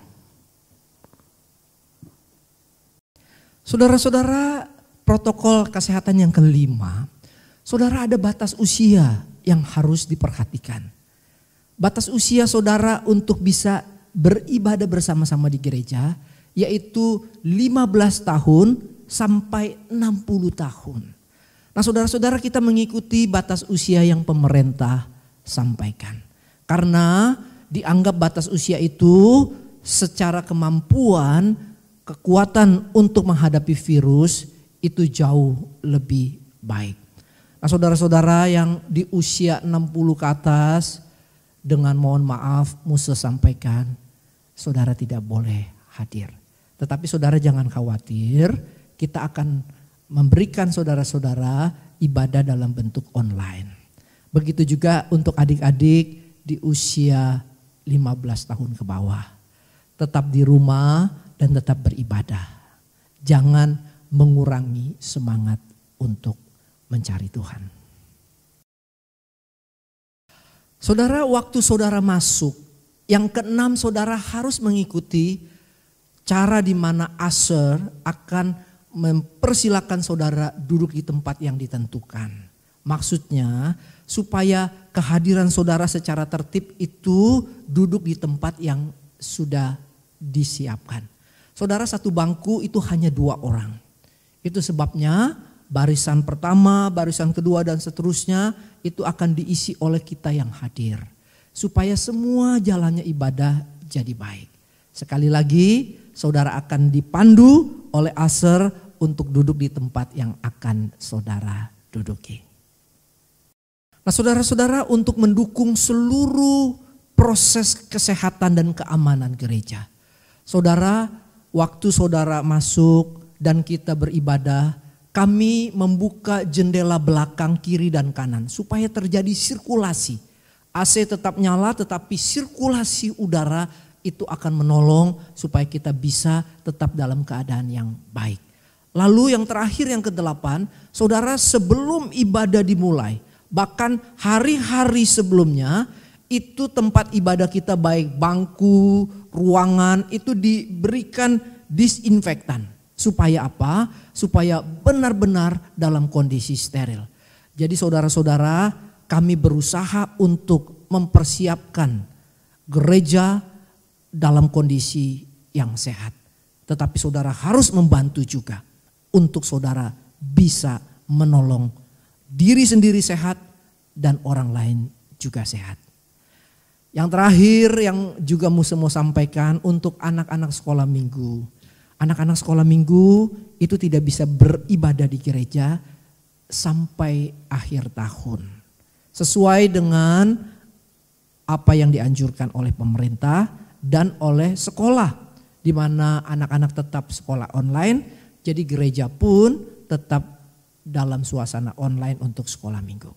Speaker 7: Saudara-saudara, protokol kesehatan yang kelima, saudara ada batas usia yang harus diperhatikan. Batas usia saudara untuk bisa beribadah bersama-sama di gereja yaitu 15 tahun sampai 60 tahun. Nah saudara-saudara, kita mengikuti batas usia yang pemerintah sampaikan. Karena dianggap batas usia itu secara kemampuan, kekuatan untuk menghadapi virus itu jauh lebih baik. Nah saudara-saudara yang di usia 60 ke atas, dengan mohon maaf Musa sampaikan, saudara tidak boleh hadir. Tetapi saudara jangan khawatir, kita akan memberikan saudara-saudara ibadah dalam bentuk online. Begitu juga untuk adik-adik di usia 15 tahun ke bawah. Tetap di rumah dan tetap beribadah. Jangan mengurangi semangat untuk mencari Tuhan. Saudara, waktu saudara masuk, yang keenam saudara harus mengikuti cara di mana usher akan mempersilakan saudara duduk di tempat yang ditentukan. Maksudnya supaya kehadiran saudara secara tertib itu duduk di tempat yang sudah disiapkan. Saudara, satu bangku itu hanya 2 orang. Itu sebabnya barisan pertama, barisan kedua dan seterusnya itu akan diisi oleh kita yang hadir. Supaya semua jalannya ibadah jadi baik. Sekali lagi saudara akan dipandu oleh usher untuk duduk di tempat yang akan saudara duduki. Nah saudara-saudara, untuk mendukung seluruh proses kesehatan dan keamanan gereja. Saudara, waktu saudara masuk dan kita beribadah, kami membuka jendela belakang kiri dan kanan supaya terjadi sirkulasi AC tetap nyala tetapi sirkulasi udara itu akan menolong supaya kita bisa tetap dalam keadaan yang baik. Lalu yang terakhir yang ke-8, saudara, sebelum ibadah dimulai, bahkan hari-hari sebelumnya itu tempat ibadah kita baik bangku, ruangan itu diberikan disinfektan. Supaya apa? Supaya benar-benar dalam kondisi steril. Jadi saudara-saudara, kami berusaha untuk mempersiapkan gereja dalam kondisi yang sehat. Tetapi saudara harus membantu juga untuk saudara bisa menolong diri sendiri sehat dan orang lain juga sehat. Yang terakhir yang juga mau sampaikan untuk anak-anak sekolah minggu. Anak-anak sekolah minggu itu tidak bisa beribadah di gereja sampai akhir tahun. Sesuai dengan apa yang dianjurkan oleh pemerintah dan oleh sekolah. Di mana anak-anak tetap sekolah online, jadi gereja pun tetap dalam suasana online untuk sekolah minggu.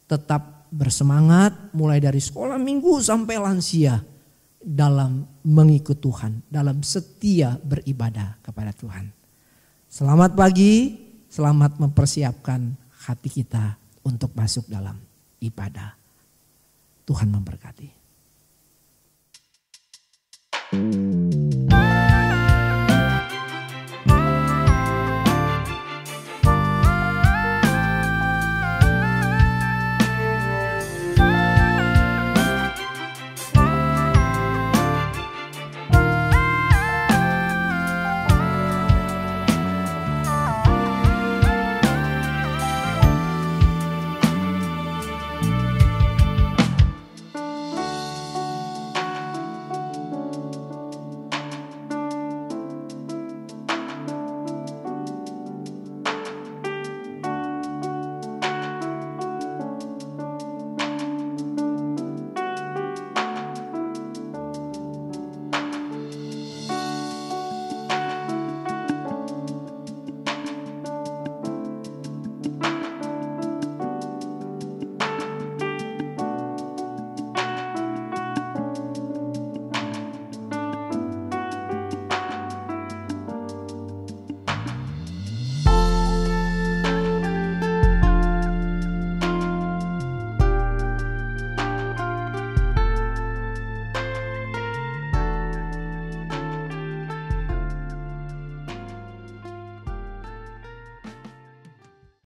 Speaker 7: Tetap bersemangat mulai dari sekolah minggu sampai lansia dalam mengikut Tuhan, dalam setia beribadah kepada Tuhan. Selamat pagi, selamat mempersiapkan hati kita untuk masuk dalam ibadah. Tuhan memberkati.